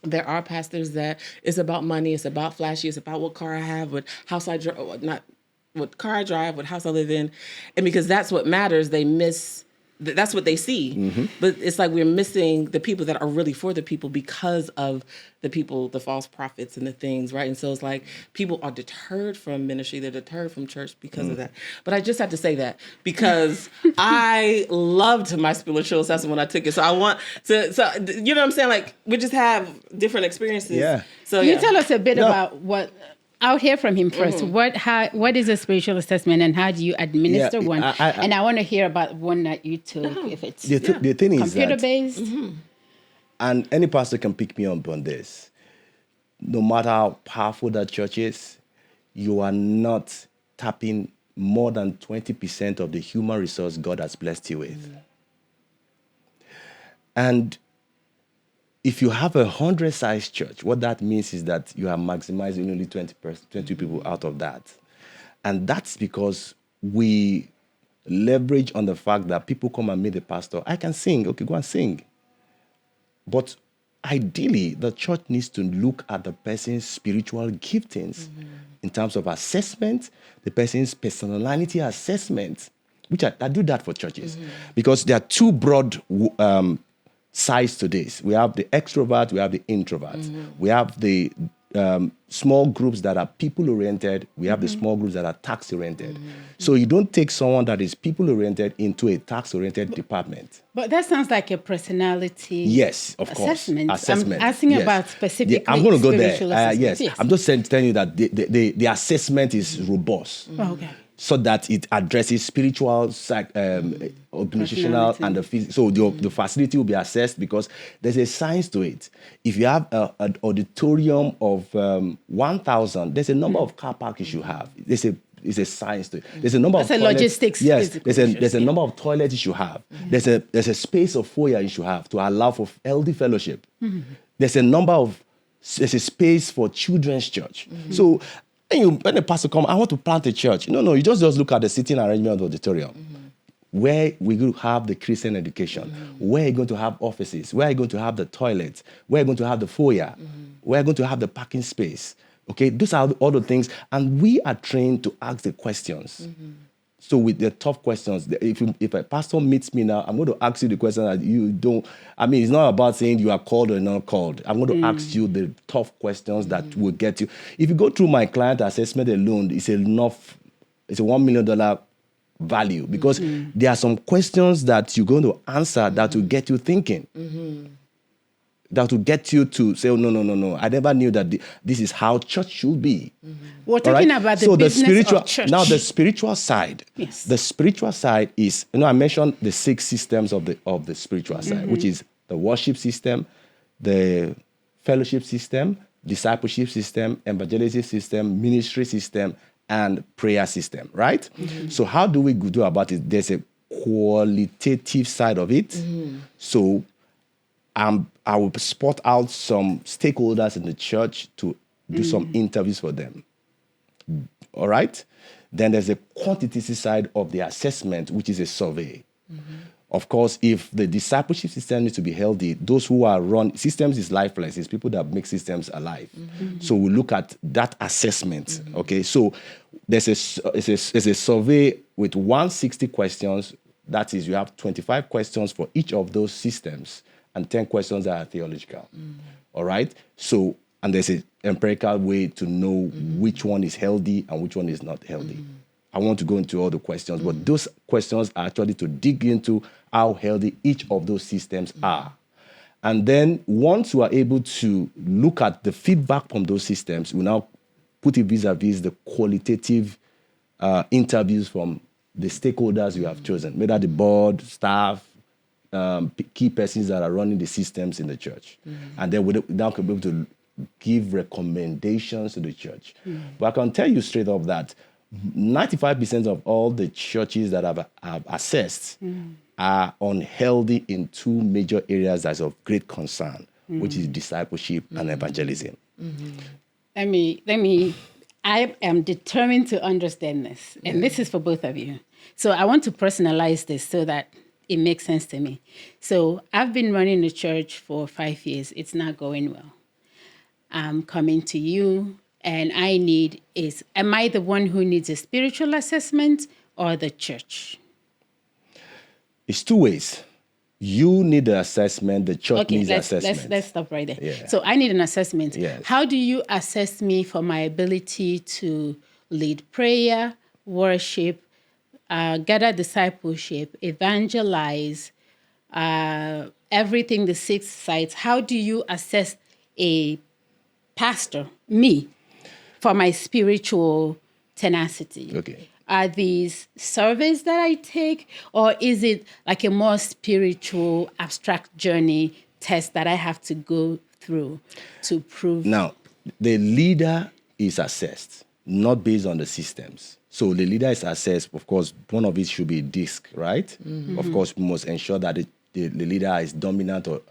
There are pastors that it's about money, it's about flashy, it's about what car I have, what house I drive, not what car I drive, what house I live in, and because that's what matters, they miss. That's what they see. Mm-hmm. But it's like we're missing the people that are really for the people because of the people, the false prophets and the things, right? And so it's like people are deterred from ministry. They're deterred from church because of that. But I just have to say that because I loved my spiritual assessment when I took it. So I want to, you know what I'm saying? Like we just have different experiences. Yeah. So Can you tell us a bit about what... I'll hear from him first. Mm-hmm. What is a spiritual assessment and how do you administer one? And I want to hear about one that you took, if it's the thing is computer-based. And any pastor can pick me up on this. No matter how powerful that church is, you are not tapping more than 20% of the human resource God has blessed you with. And if you have 100-size church, what that means is that you are maximizing only 20 people out of that. And that's because we leverage on the fact that people come and meet the pastor. I can sing. Okay, go and sing. But ideally, the church needs to look at the person's spiritual giftings in terms of assessment, the person's personality assessment, which I do that for churches. Because there are two broad sides to this. We have the extrovert, we have the introvert. We have the small groups that are people-oriented. We have the small groups that are task-oriented. So you don't take someone that is people-oriented into a task-oriented department. But that sounds like a personality yes, of course. Assessment. I'm asking about specifically I'm going to go there. Yes. I'm just telling you that the assessment is robust. Okay. So that it addresses spiritual, organizational, and the physical. So the facility will be assessed because there's a science to it. If you have an auditorium of 1,000, there's a number of car parks you should have. There's a science to it. There's a number of toilets. Logistics. Yes, there's a number of toilets you should have. There's a space of foyer you should have to allow for healthy fellowship. There's a space for children's church. So when the pastor comes, I want to plant a church. No, you just look at the sitting arrangement of the auditorium. Where we're going to have the Christian education. Where are you going to have offices? Where are you going to have the toilets? Where are you going to have the foyer? Where are you going to have the parking space? Okay, those are all the things. And we are trained to ask the questions. So with the tough questions, if a pastor meets me now, I'm going to ask you the question that you don't. I mean, it's not about saying you are called or not called. I'm going to ask you the tough questions that will get you. If you go through my client assessment alone, it's enough. It's a $1 million value because there are some questions that you're going to answer that will get you thinking. that will get you to say, oh, no. I never knew that this is how church should be. We're talking about the business of church. Now, the spiritual side. Yes. The spiritual side is, I mentioned the 6 systems of the spiritual side, which is the worship system, the fellowship system, discipleship system, evangelism system, ministry system, and prayer system, right? So how do we do about it? There's a qualitative side of it. So I will spot out some stakeholders in the church to do some interviews for them. All right? Then there's a quantitative side of the assessment, which is a survey. Of course, if the discipleship system needs to be healthy, those who are systems is lifeless. It's people that make systems alive. So we look at that assessment. Okay, so there's a survey with 160 questions. That is, you have 25 questions for each of those systems, and 10 questions that are theological. All right? So, and there's an empirical way to know which one is healthy and which one is not healthy. I want to go into all the questions, but those questions are actually to dig into how healthy each of those systems are. And then once you are able to look at the feedback from those systems, we now put it vis-a-vis the qualitative interviews from the stakeholders you have chosen, whether the board, staff, key persons that are running the systems in the church. And then we now can be able to give recommendations to the church. But I can tell you straight up that 95% of all the churches that I've assessed are unhealthy in 2 major areas that's of great concern, which is discipleship and evangelism. Let me, I am determined to understand this, and this is for both of you. So I want to personalize this so that it makes sense to me. So I've been running the church for 5 years. It's not going well. I'm coming to you, and am I the one who needs a spiritual assessment or the church? It's 2 ways. You need the assessment, the church needs assessment. Let's stop right there. Yeah. So I need an assessment. Yes. How do you assess me for my ability to lead prayer, worship, gather discipleship, evangelize, everything, the 6 sites? How do you assess a pastor, me, for my spiritual tenacity? Okay. Are these surveys that I take, or is it like a more spiritual, abstract journey test that I have to go through to prove? Now, the leader is assessed, not based on the systems. So the leader is assessed, of course, one of it should be DISC, right? Of course, we must ensure that the leader is dominant or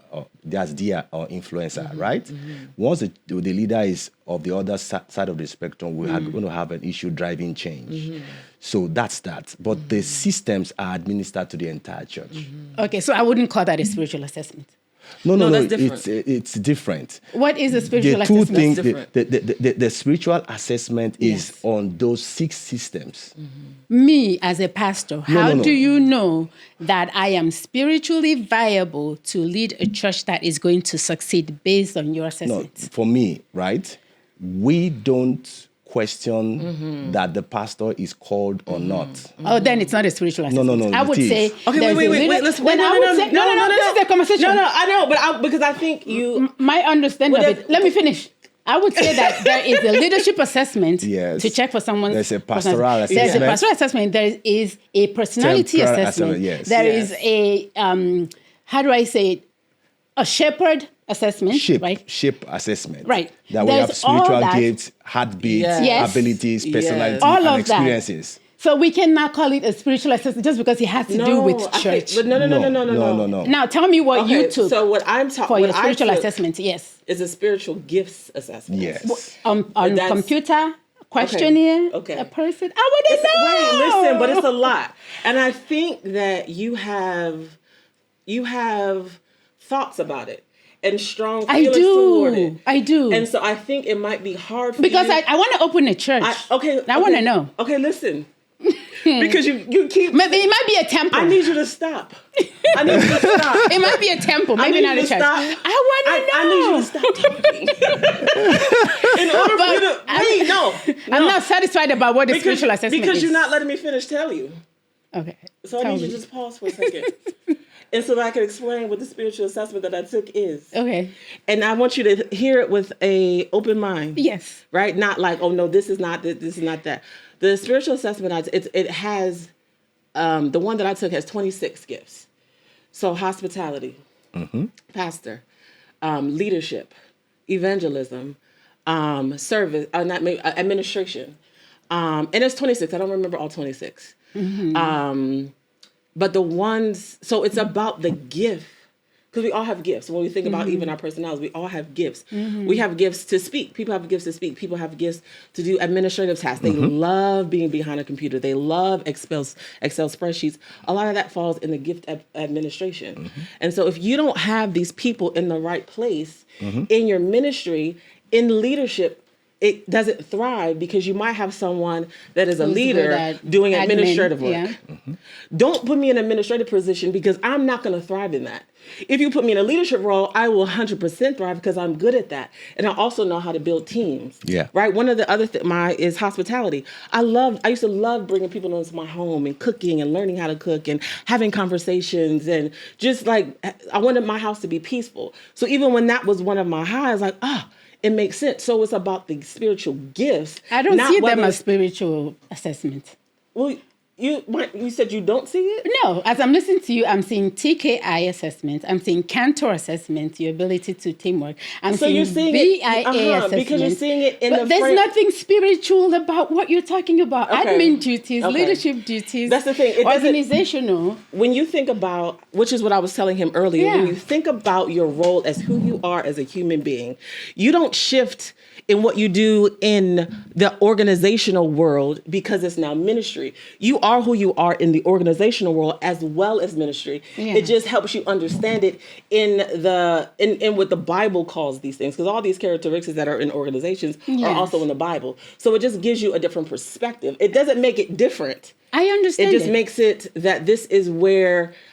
that's or influencer, right? Once the leader is of the other side of the spectrum, we are going to have an issue driving change. So that's that. But the systems are administered to the entire church. Okay, so I wouldn't call that a spiritual assessment. No, that's different. It's different. What is a spiritual The 2 assessment? things, the spiritual assessment is on those 6 systems. Me as a pastor, how no. do you know that I am spiritually viable to lead a church that is going to succeed based on your No, assessment? for me, right, we don't question that the pastor is called or not. Oh, then it's not a spiritual assessment. No, I would it is. say. Okay, wait. Listen, Then I would say, no. This is a conversation. No, I know, but because I think you. My understanding of it. Let me finish. I would say that there is a leadership assessment Yes. to check for someone's. There's a pastoral assessment. There's a pastoral assessment. There is a personality Temporal assessment. yes. There is a how do I say it? A shepherd assessment, right? Shape assessment. Right. That we There's have spiritual all that. gifts, heartbeats, Yes. abilities, personality, All and of that. experiences. So we cannot call it a spiritual assessment just because it has to do with I think- church. But no. Now tell me what you Okay, took so what I'm talking for your spiritual assessment. Yes. is a spiritual gifts assessment. Yes. On that's- computer questionnaire. Okay. A person. I wouldn't know. Wait, listen, but it's a lot, and I think that you have thoughts about it and strong feelings toward it. I do. And so I think it might be hard for because you. I want to open a church. I want to know. Okay, listen. Because you keep. Maybe it might be a temple. I need you to stop. I need you to stop. It might be a temple, maybe not a church. I want to know. I need you to stop talking. In order for you to wait, no. I'm not satisfied about what the spiritual assessment because is. you're not letting me finish tell you. Okay. So I need you to just pause for a second. And so that I can explain what the spiritual assessment that I took is. Okay. And I want you to hear it with a open mind. Yes. Right? Not like, oh no, this is not this is not that. The spiritual assessment, it has, the one that I took has 26 gifts. So hospitality, pastor, leadership, evangelism, service, administration. And it's 26. I don't remember all 26. But the ones, so it's about the gift, because we all have gifts. When we think about even our personalities, we all have gifts. We have gifts to speak. People have gifts to speak. People have gifts to do administrative tasks. They love being behind a computer. They love Excel spreadsheets. A lot of that falls in the gift administration. And so if you don't have these people in the right place in your ministry, in leadership, it doesn't thrive because you might have someone that is a leader doing administrative work. Yeah. Don't put me in an administrative position because I'm not going to thrive in that. If you put me in a leadership role, I will 100% thrive because I'm good at that. And I also know how to build teams. Yeah. Right? One of the other is hospitality. I used to love bringing people into my home and cooking and learning how to cook and having conversations and just like, I wanted my house to be peaceful. So even when that was one of my highs, like, it makes sense. So it's about the spiritual gifts. I don't see them as spiritual assessments. Well, you said you don't see it? No, as I'm listening to you, I'm seeing TKI assessments. I'm seeing Cantor assessments, your ability to teamwork. So you're seeing BIA it because you're seeing it in but there's nothing spiritual about what you're talking about. Okay. Admin duties, leadership duties. That's the thing. Organizational. When you think about, which is what I was telling him earlier, when you think about your role as who you are as a human being, you don't shift in what you do in the organizational world because it's now ministry. You are who you are in the organizational world as well as ministry. Yeah. It just helps you understand it in what the Bible calls these things, because all these characteristics that are in organizations are also in the Bible. So it just gives you a different perspective. It doesn't make it different. I understand. It just makes it that this is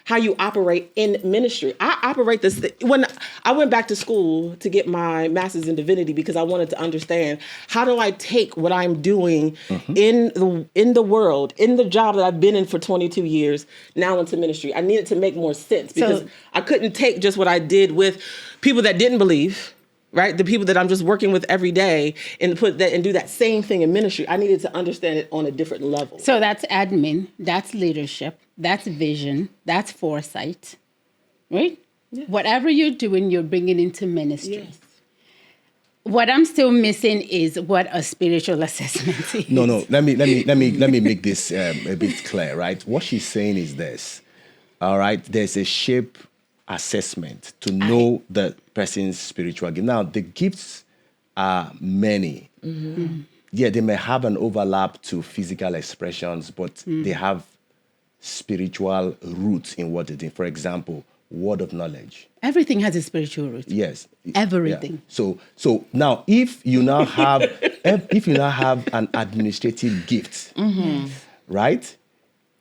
how you operate in ministry. I operate this when I went back to school to get my master's in divinity because I wanted to understand how do I take what I'm doing in the world, in the job that I've been in for 22 years now into ministry. I needed to make more sense because I couldn't take just what I did with people that didn't believe. Right, the people that I'm just working with every day and do that same thing in ministry. I needed to understand it on a different level. So that's admin, that's leadership, that's vision, that's foresight, right? Yeah. Whatever you're doing, you're bringing into ministry. Yes. What I'm still missing is what a spiritual assessment is. No. Let me make this a bit clear. Right, what she's saying is this. All right, there's a shape assessment to know the person's spiritual gift. Now, the gifts are many. Yeah, they may have an overlap to physical expressions, but they have spiritual roots in what they do. For example, word of knowledge. Everything has a spiritual root. Yes. Everything. Yeah. So now, if you now have an administrative gift, right?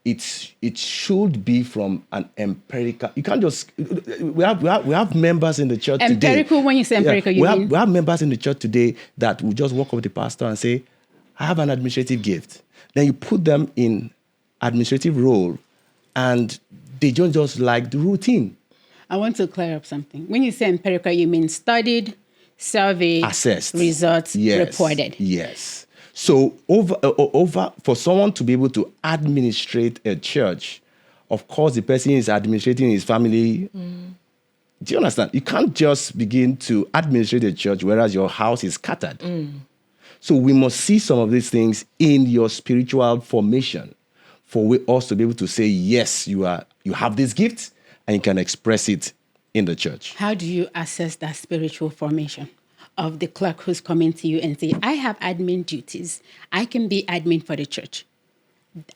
It should be from an empirical. You can't just. We have members in the church today. Empirical. When you say empirical, you mean we have members in the church today that will just walk up to the pastor and say, "I have an administrative gift." Then you put them in administrative role, and they don't just like the routine. I want to clear up something. When you say empirical, you mean studied, surveyed, assessed, results, reported. Yes. So over for someone to be able to administrate a church, of course, the person is administrating his family. Do you understand? You can't just begin to administrate a church whereas your house is scattered. So we must see some of these things in your spiritual formation for us to be able to say, yes, you have this gift and you can express it in the church. How do you assess that spiritual formation of the clerk who's coming to you and say, I have admin duties. I can be admin for the church.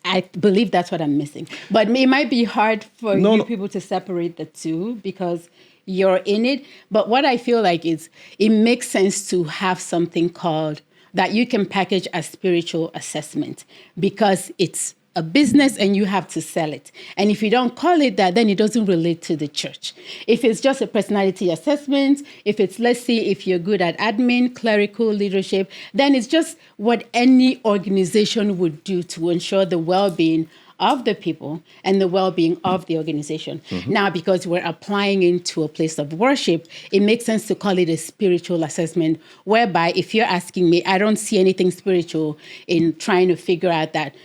I believe that's what I'm missing. But it might be hard for people to separate the two because you're in it. But what I feel like is it makes sense to have something called that you can package as spiritual assessment because it's a business and you have to sell it. And if you don't call it that, then it doesn't relate to the church. If it's just a personality assessment, if it's, let's see, if you're good at admin, clerical, leadership, then it's just what any organization would do to ensure the well-being of the people and the well-being of the organization. Now, because we're applying into a place of worship, it makes sense to call it a spiritual assessment, whereby if you're asking me, I don't see anything spiritual in trying to figure out that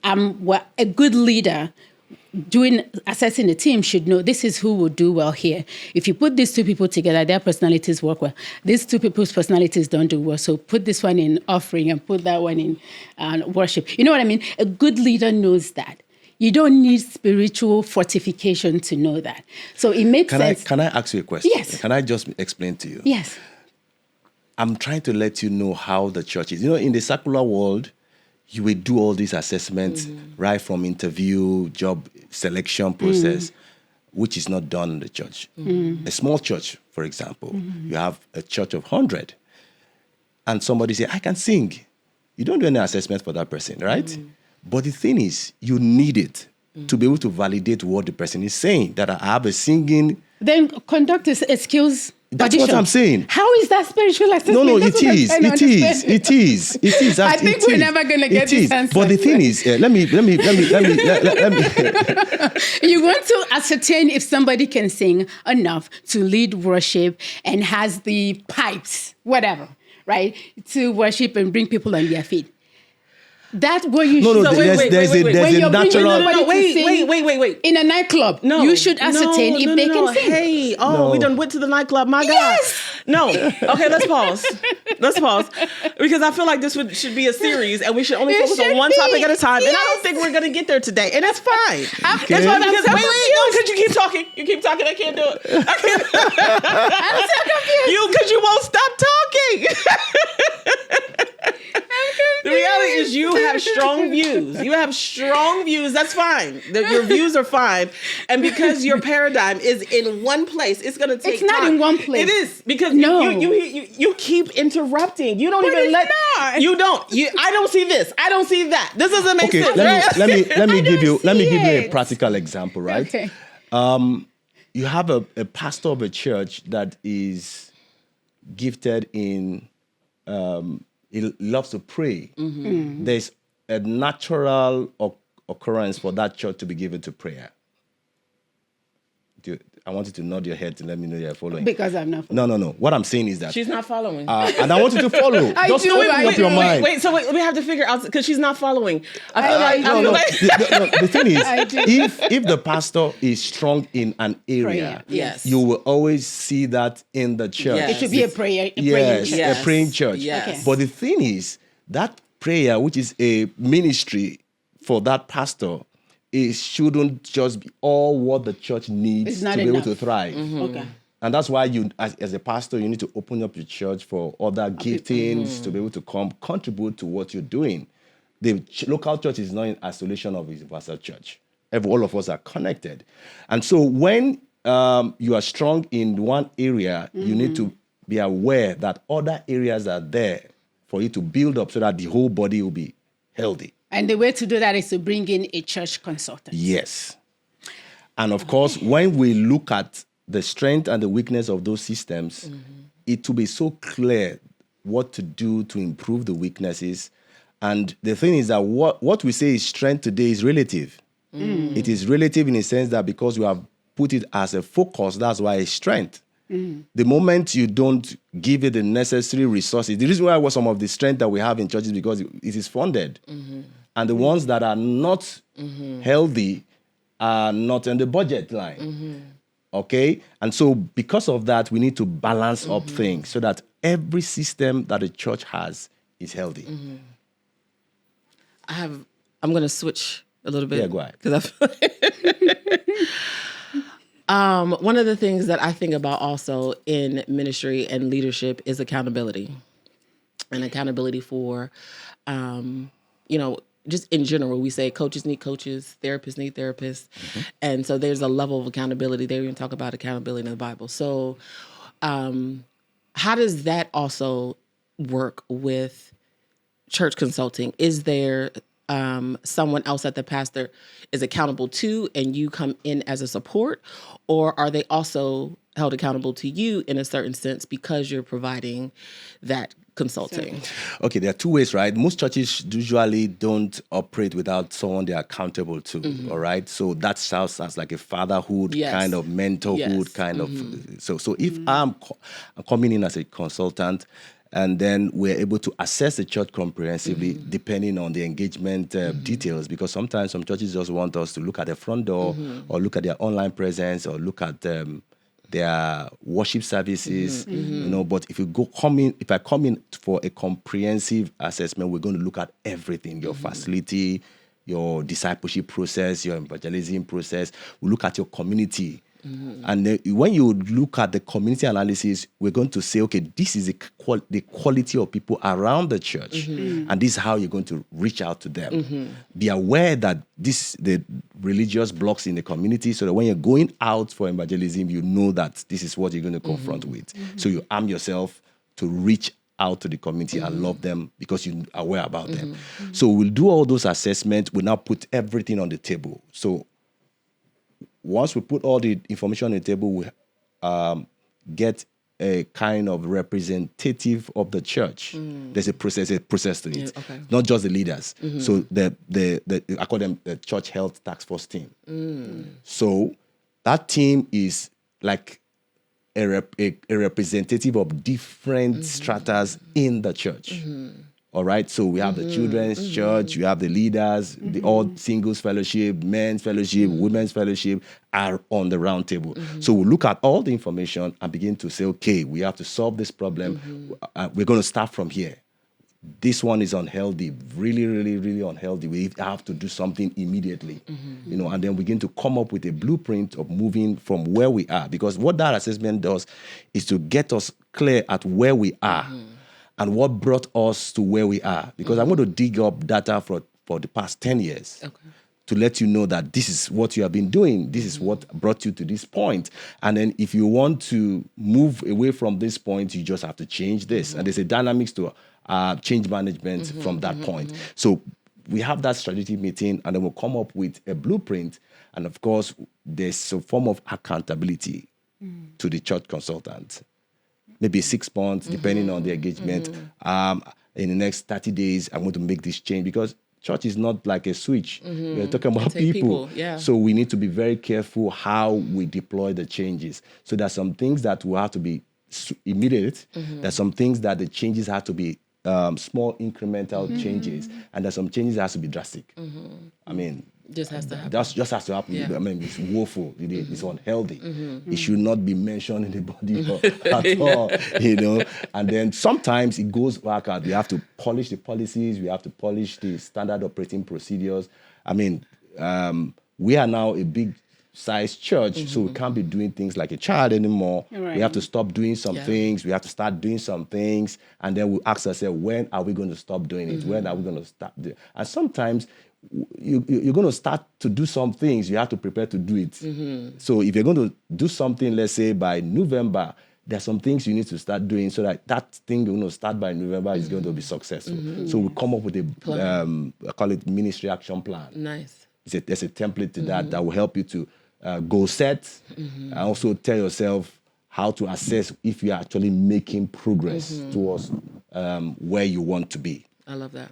a good leader assessing the team should know this is who will do well here. If you put these two people together, their personalities work well. These two people's personalities don't do well. So put this one in offering and put that one in worship. You know what I mean? A good leader knows that. You don't need spiritual fortification to know that. So it makes sense. Can I ask you a question? Yes. Can I just explain to you? Yes. I'm trying to let you know how the church is. You know, in the secular world, you will do all these assessments right from interview, job selection process, which is not done in the church. A small church, for example, you have a church of 100, and somebody say, I can sing. You don't do any assessment for that person, right? But the thing is, you need it to be able to validate what the person is saying, that I have a singing. Then conduct a skills That's audition. what I'm saying. How is that spiritual assessment? No, That's it what I'm is. trying to understand. It is. I think we're never going to get this answer. But the thing is, let me. You want to ascertain if somebody can sing enough to lead worship and has the pipes, whatever, right, to worship and bring people on their feet. That's what you should. There's a natural. Wait. In a nightclub, you should ascertain if they can sing. Hey, we done went to the nightclub. My God. No. Okay, let's pause. Because I feel like this should be a series, and we should only focus on one topic at a time. Yes. And I don't think we're going to get there today, and that's fine. Okay. That's fine because you keep talking. You keep talking. I can't do it. I'm so confused. Because you won't stop talking. The reality is you have strong views. You have strong views. That's fine. Your views are fine. And because your paradigm is in one place, it's going to take time. It's not in one place. It is. Because no. you keep interrupting. You don't even let... Not. You don't. I don't see this. I don't see that. This doesn't make sense. Let me give you a practical example, right? Okay. You have a pastor of a church that is gifted in... he loves to pray. There's a natural occurrence for that church to be given to prayer. I want you to nod your head to let me know you're following. Because I'm not following. No. What I'm saying is that... She's not following. And I want you to follow. Just open up your mind. Wait, so we have to figure out... Because she's not following. The thing is, if the pastor is strong in an area, yes, you will always see that in the church. It should be a prayer. A praying church. Yes. Okay. But the thing is, that prayer, which is a ministry for that pastor, it shouldn't just be all what the church needs to be able to thrive. Okay. And that's why you, as a pastor, you need to open up your church for other giftings to be able to contribute to what you're doing. The local church is not in isolation of universal church. All of us are connected. And so when you are strong in one area, you need to be aware that other areas are there for you to build up so that the whole body will be healthy. And the way to do that is to bring in a church consultant. Yes. And of course, when we look at the strength and the weakness of those systems, it will be so clear what to do to improve the weaknesses. And the thing is that what we say is strength today is relative. It is relative in a sense that because you have put it as a focus, that's why it's strength. The moment you don't give it the necessary resources, the reason why some of the strength that we have in churches is because it is funded. And the ones that are not healthy are not in the budget line. Okay? And so because of that, we need to balance up things so that every system that a church has is healthy. I'm going to switch a little bit. Yeah, go ahead. Because one of the things that I think about also in ministry and leadership is accountability. And accountability for, just in general, we say coaches need coaches, therapists need therapists. And so there's a level of accountability. They even talk about accountability in the Bible. So how does that also work with church consulting? Is there someone else that the pastor is accountable to and you come in as a support? Or are they also held accountable to you in a certain sense because you're providing that consulting. Okay, there are two ways, right? Most churches usually don't operate without someone they're accountable to, all right? So that sounds as like a fatherhood, Yes. kind of mentorhood, Yes. kind of. So if I'm coming in as a consultant, and then we're able to assess the church comprehensively depending on the engagement details, because sometimes some churches just want us to look at the front door or look at their online presence or look at their worship services, but if I come in for a comprehensive assessment, we're going to look at everything, your facility, your discipleship process, your evangelism process. We look at your community. And then when you look at the community analysis, we're going to say, okay, this is the quality of people around the church, and this is how you're going to reach out to them. Be aware that the religious blocks in the community, so that when you're going out for evangelism, you know that this is what you're going to confront with. So you arm yourself to reach out to the community and love them because you're aware about them. So we'll do all those assessments. We'll now put everything on the table. So once we put all the information on the table, we get a kind of representative of the church. There's a process to it, not just the leaders. So I call them the church health task force team. So that team is like a representative of different stratas in the church. All right, so we have the children's church, we have the leaders, the all singles fellowship, men's fellowship, women's fellowship are on the round table. So we look at all the information and begin to say, okay, we have to solve this problem. We're going to start from here. This one is unhealthy, really, really, really unhealthy. We have to do something immediately, and then begin to come up with a blueprint of moving from where we are. Because what that assessment does is to get us clear at where we are. And what brought us to where we are. Because I'm going to dig up data for the past 10 years to let you know that this is what you have been doing. This is what brought you to this point. And then if you want to move away from this point, you just have to change this. And there's a dynamics to change management from that point. So we have that strategic meeting, and then we'll come up with a blueprint. And of course, there's a form of accountability to the church consultant. Maybe 6 months, depending on the engagement. In the next 30 days, I'm going to make this change, because church is not like a switch. We're talking about people. So we need to be very careful how we deploy the changes. So there's some things that will have to be immediate. There's some things that the changes have to be small incremental changes. And there's some changes that has to be drastic. I mean, Just has to happen. That just has to happen. I mean, it's woeful. It's unhealthy. It should not be mentioned in the body at all, And then sometimes it goes back out. We have to polish the policies. We have to polish the standard operating procedures. I mean, we are now a big size church, so we can't be doing things like a child anymore. We have to stop doing some things. We have to start doing some things. And then we ask ourselves, when are we going to stop doing it? When are we going to start doing it? And sometimes you're going to start to do some things, you have to prepare to do it. So if you're going to do something, let's say by November, there's some things you need to start doing so that thing you're going to start by November is going to be successful. So we come up with a, I call it ministry action plan. Nice. There's a template to that will help you to goal set, and also tell yourself how to assess if you're actually making progress towards where you want to be. I love that.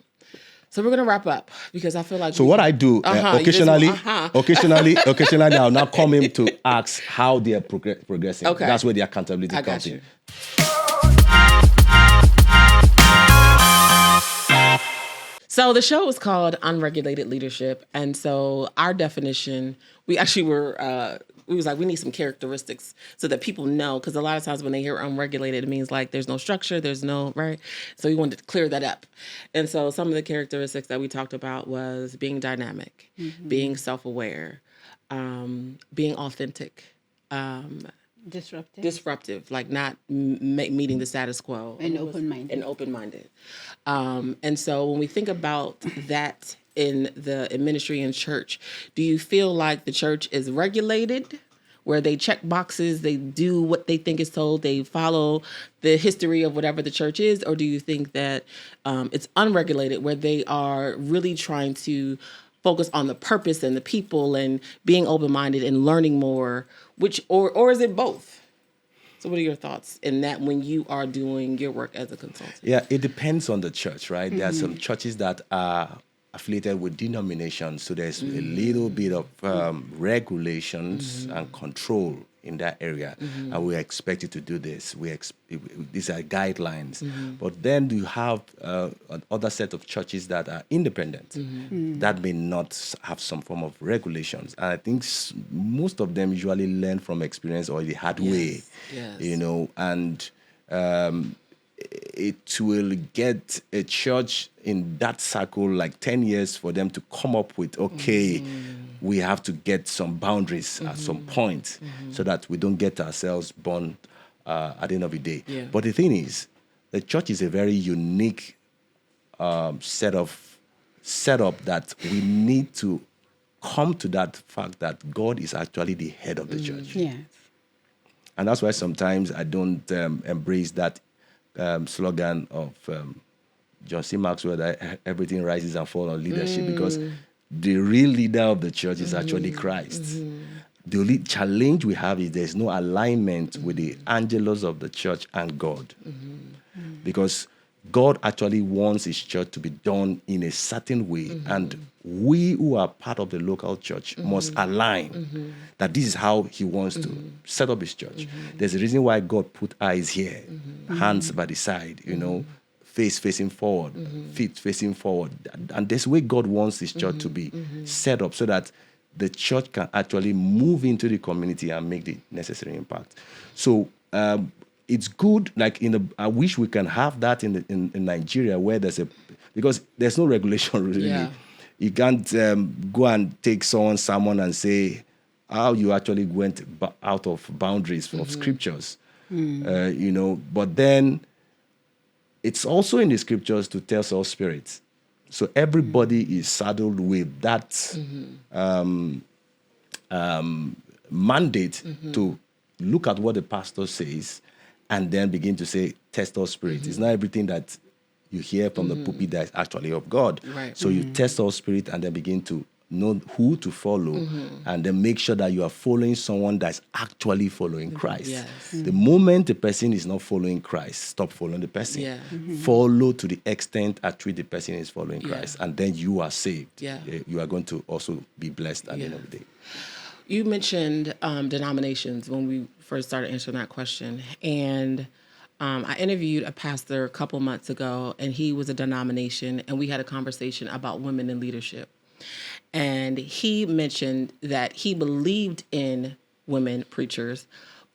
So we're going to wrap up, because I feel like... So what I do, occasionally, I'll now come in to ask how they are progressing. Okay. That's where the accountability comes in. So the show is called Unregulated Leadership. And so our definition, we actually were... we was like, we need some characteristics so that people know, because a lot of times when they hear unregulated, it means like there's no structure, there's no, right? So we wanted to clear that up. And so some of the characteristics that we talked about was being dynamic, being self-aware, being authentic, disruptive, like not meeting the status quo. And open-minded. And so when we think about that in ministry and church, do you feel like the church is regulated, where they check boxes, they do what they think is told, they follow the history of whatever the church is? Or do you think that it's unregulated, where they are really trying to focus on the purpose and the people and being open-minded and learning more, or is it both? So what are your thoughts in that when you are doing your work as a consultant? Yeah, it depends on the church, right? There are some churches that are affiliated with denominations, so there's a little bit of regulations and control in that area, and we expect you to do this. These are guidelines, but then you have another set of churches that are independent that may not have some form of regulations. And I think most of them usually learn from experience or the hard way, Yes. and it will get a church in that circle like 10 years for them to come up with, okay, we have to get some boundaries at some point so that we don't get ourselves burned at the end of the day. Yeah. But the thing is, the church is a very unique setup that we need to come to that fact that God is actually the head of the church. Yes. And that's why sometimes I don't embrace that slogan of John C. Maxwell that everything rises and falls on leadership, because the real leader of the church is actually Christ. The only challenge we have is there's no alignment with the angelos of the church and God. Because God actually wants his church to be done in a certain way, and we who are part of the local church must align that this is how he wants to set up his church. There's a reason why God put eyes here, hands by the side, face facing forward, feet facing forward. And there's a way God wants his church to be set up so that the church can actually move into the community and make the necessary impact. So it's good, I wish we can have that in Nigeria, where because there's no regulation really. Yeah. You can't go and take someone's sermon and say how you actually went out of boundaries of scriptures, but then it's also in the scriptures to tell soul spirits. So everybody is saddled with that mandate to look at what the pastor says and then begin to say, test our spirit. It's not everything that you hear from the pulpit that is actually of God. Right. So you test our spirit and then begin to know who to follow, and then make sure that you are following someone that's actually following Christ. Yes. The moment the person is not following Christ, stop following the person. Yeah. Follow to the extent at which the person is following Yeah. Christ, and then you are saved. Yeah. You are going to also be blessed at the end of the day. You mentioned denominations when we first started answering that question. And I interviewed a pastor a couple months ago, and he was a denomination, and we had a conversation about women in leadership. And he mentioned that he believed in women preachers,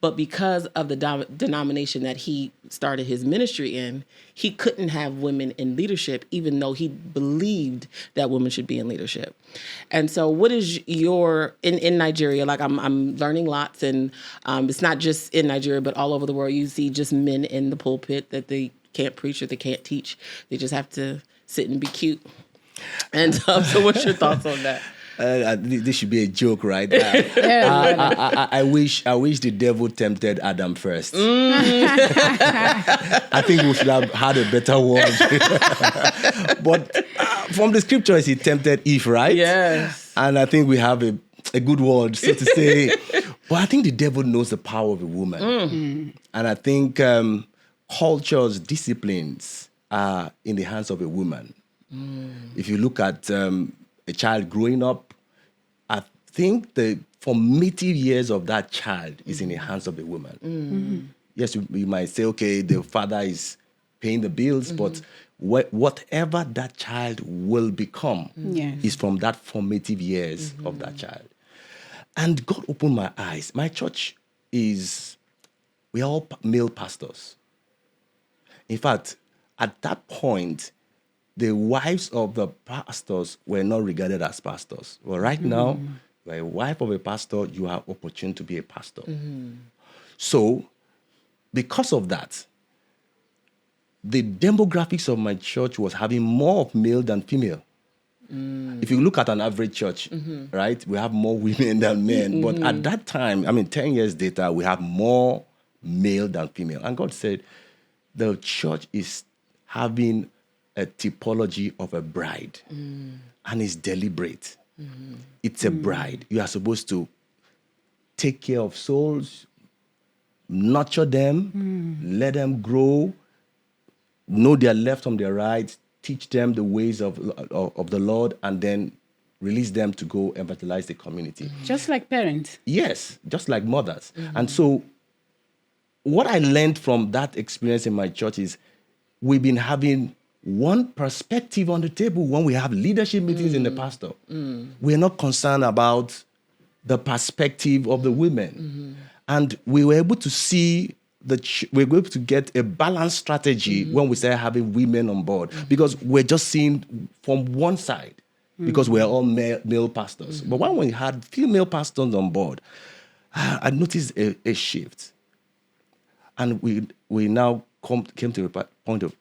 but because of the denomination that he started his ministry in, he couldn't have women in leadership, even though he believed that women should be in leadership. And so what is in Nigeria, like I'm learning lots, and it's not just in Nigeria, but all over the world, you see just men in the pulpit that they can't preach or they can't teach. They just have to sit and be cute. And so what's your thoughts on that? This should be a joke, right? I wish the devil tempted Adam first. I think we should have had a better word. But from the scriptures, he tempted Eve, right? Yes. And I think we have a good word, so to say. But I think the devil knows the power of a woman. And I think cultures, disciplines are in the hands of a woman. If you look at a child growing up, I think the formative years of that child is in the hands of a woman. Yes, you might say, okay, the father is paying the bills, but whatever that child will become is from that formative years of that child. And God opened my eyes. My church we are all male pastors. In fact, at that point, the wives of the pastors were not regarded as pastors. Well, right now, you're a wife of a pastor, you have opportunity to be a pastor. So, because of that, the demographics of my church was having more of male than female. If you look at an average church, right, we have more women than men. But at that time, 10 years data, we have more male than female. And God said, the church is having a typology of a bride, and it's deliberate. It's a bride. You are supposed to take care of souls, nurture them, let them grow, know their left from their right, teach them the ways of the Lord, and then release them to go evangelize the community. Just like parents. Yes, just like mothers. And so what I learned from that experience in my church is we've been having one perspective on the table when we have leadership meetings in the pastor. We're not concerned about the perspective of the women. And we were able to see we were able to get a balanced strategy when we started having women on board, because we're just seeing from one side, because we're all male pastors. But when we had female pastors on board, I noticed a shift. And we now came to a point of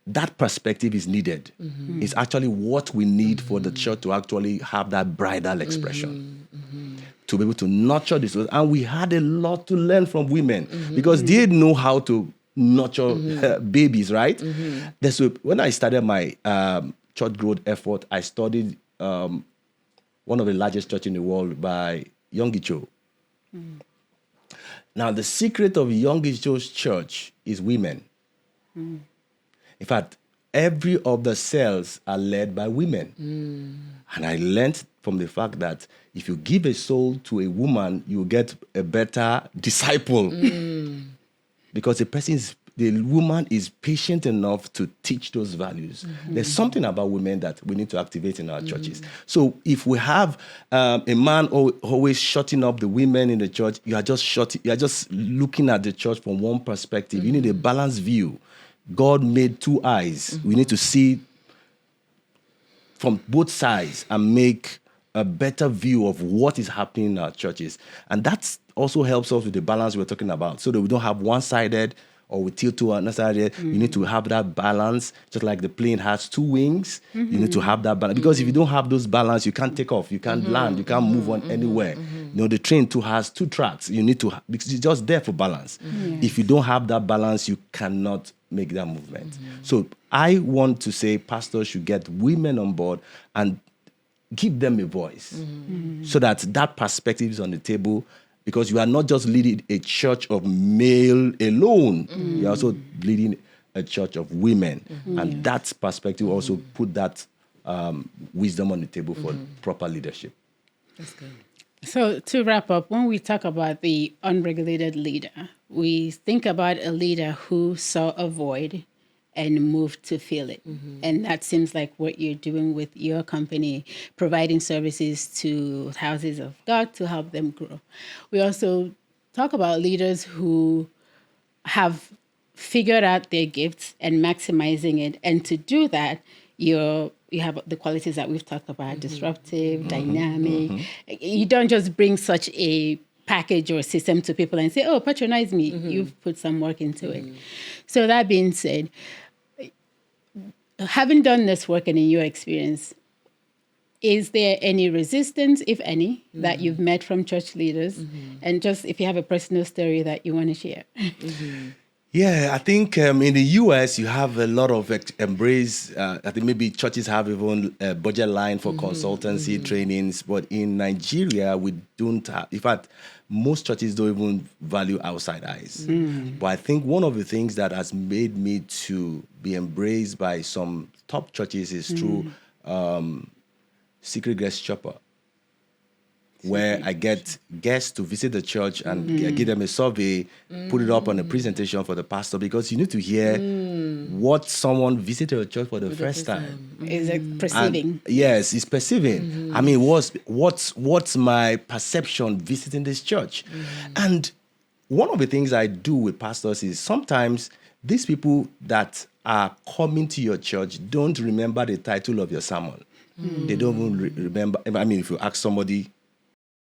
that perspective is needed. It's actually what we need for the church to actually have that bridal expression, to be able to nurture this. And we had a lot to learn from women, because they know how to nurture babies, right? That's when I started my church growth effort, I studied one of the largest churches in the world by Yonggi Cho. Now, the secret of Yonggi Cho's church is women. In fact, every of the cells are led by women. And I learned from the fact that if you give a soul to a woman, you get a better disciple. Because the woman is patient enough to teach those values. There's something about women that we need to activate in our churches. So if we have a man always shutting up the women in the church, you are just looking at the church from one perspective. You need a balanced view. God made two eyes. We need to see from both sides and make a better view of what is happening in our churches. And that also helps us with the balance we're talking about, so that we don't have one-sided or we tilt to another side. You need to have that balance, just like the plane has two wings. You need to have that balance, because if you don't have those balance, you can't take off, you can't land, you can't move on anywhere. The train too has two tracks. You need to, because it's just there for balance. If you don't have that balance, you cannot make that movement. So I want to say pastors should get women on board and give them a voice, so that perspective is on the table, because you are not just leading a church of male alone, you're also leading a church of women. And that perspective also put that wisdom on the table for proper leadership. That's good. So to wrap up, when we talk about the unregulated leader, we think about a leader who saw a void and moved to fill it. And that seems like what you're doing with your company, providing services to houses of God to help them grow. We also talk about leaders who have figured out their gifts and maximizing it. And to do that, you have the qualities that we've talked about, disruptive, dynamic. You don't just bring such a package or system to people and say, oh, patronize me. You've put some work into it. So that being said, having done this work and in your experience, is there any resistance, if any, that you've met from church leaders? And just if you have a personal story that you want to share. Yeah, I think in the US, you have a lot of embrace. I think maybe churches have even a budget line for consultancy trainings. But in Nigeria, we don't have, in fact, most churches don't even value outside eyes. But I think one of the things that has made me to be embraced by some top churches is through secret guest shopper, where I get guests to visit the church and give them a survey, put it up on a presentation for the pastor, because you need to hear what someone visited a church for the first time. Is it perceiving? And yes, it's perceiving. I mean, what's my perception visiting this church? And one of the things I do with pastors is sometimes these people that are coming to your church don't remember the title of your sermon. They don't even remember. I mean, if you ask somebody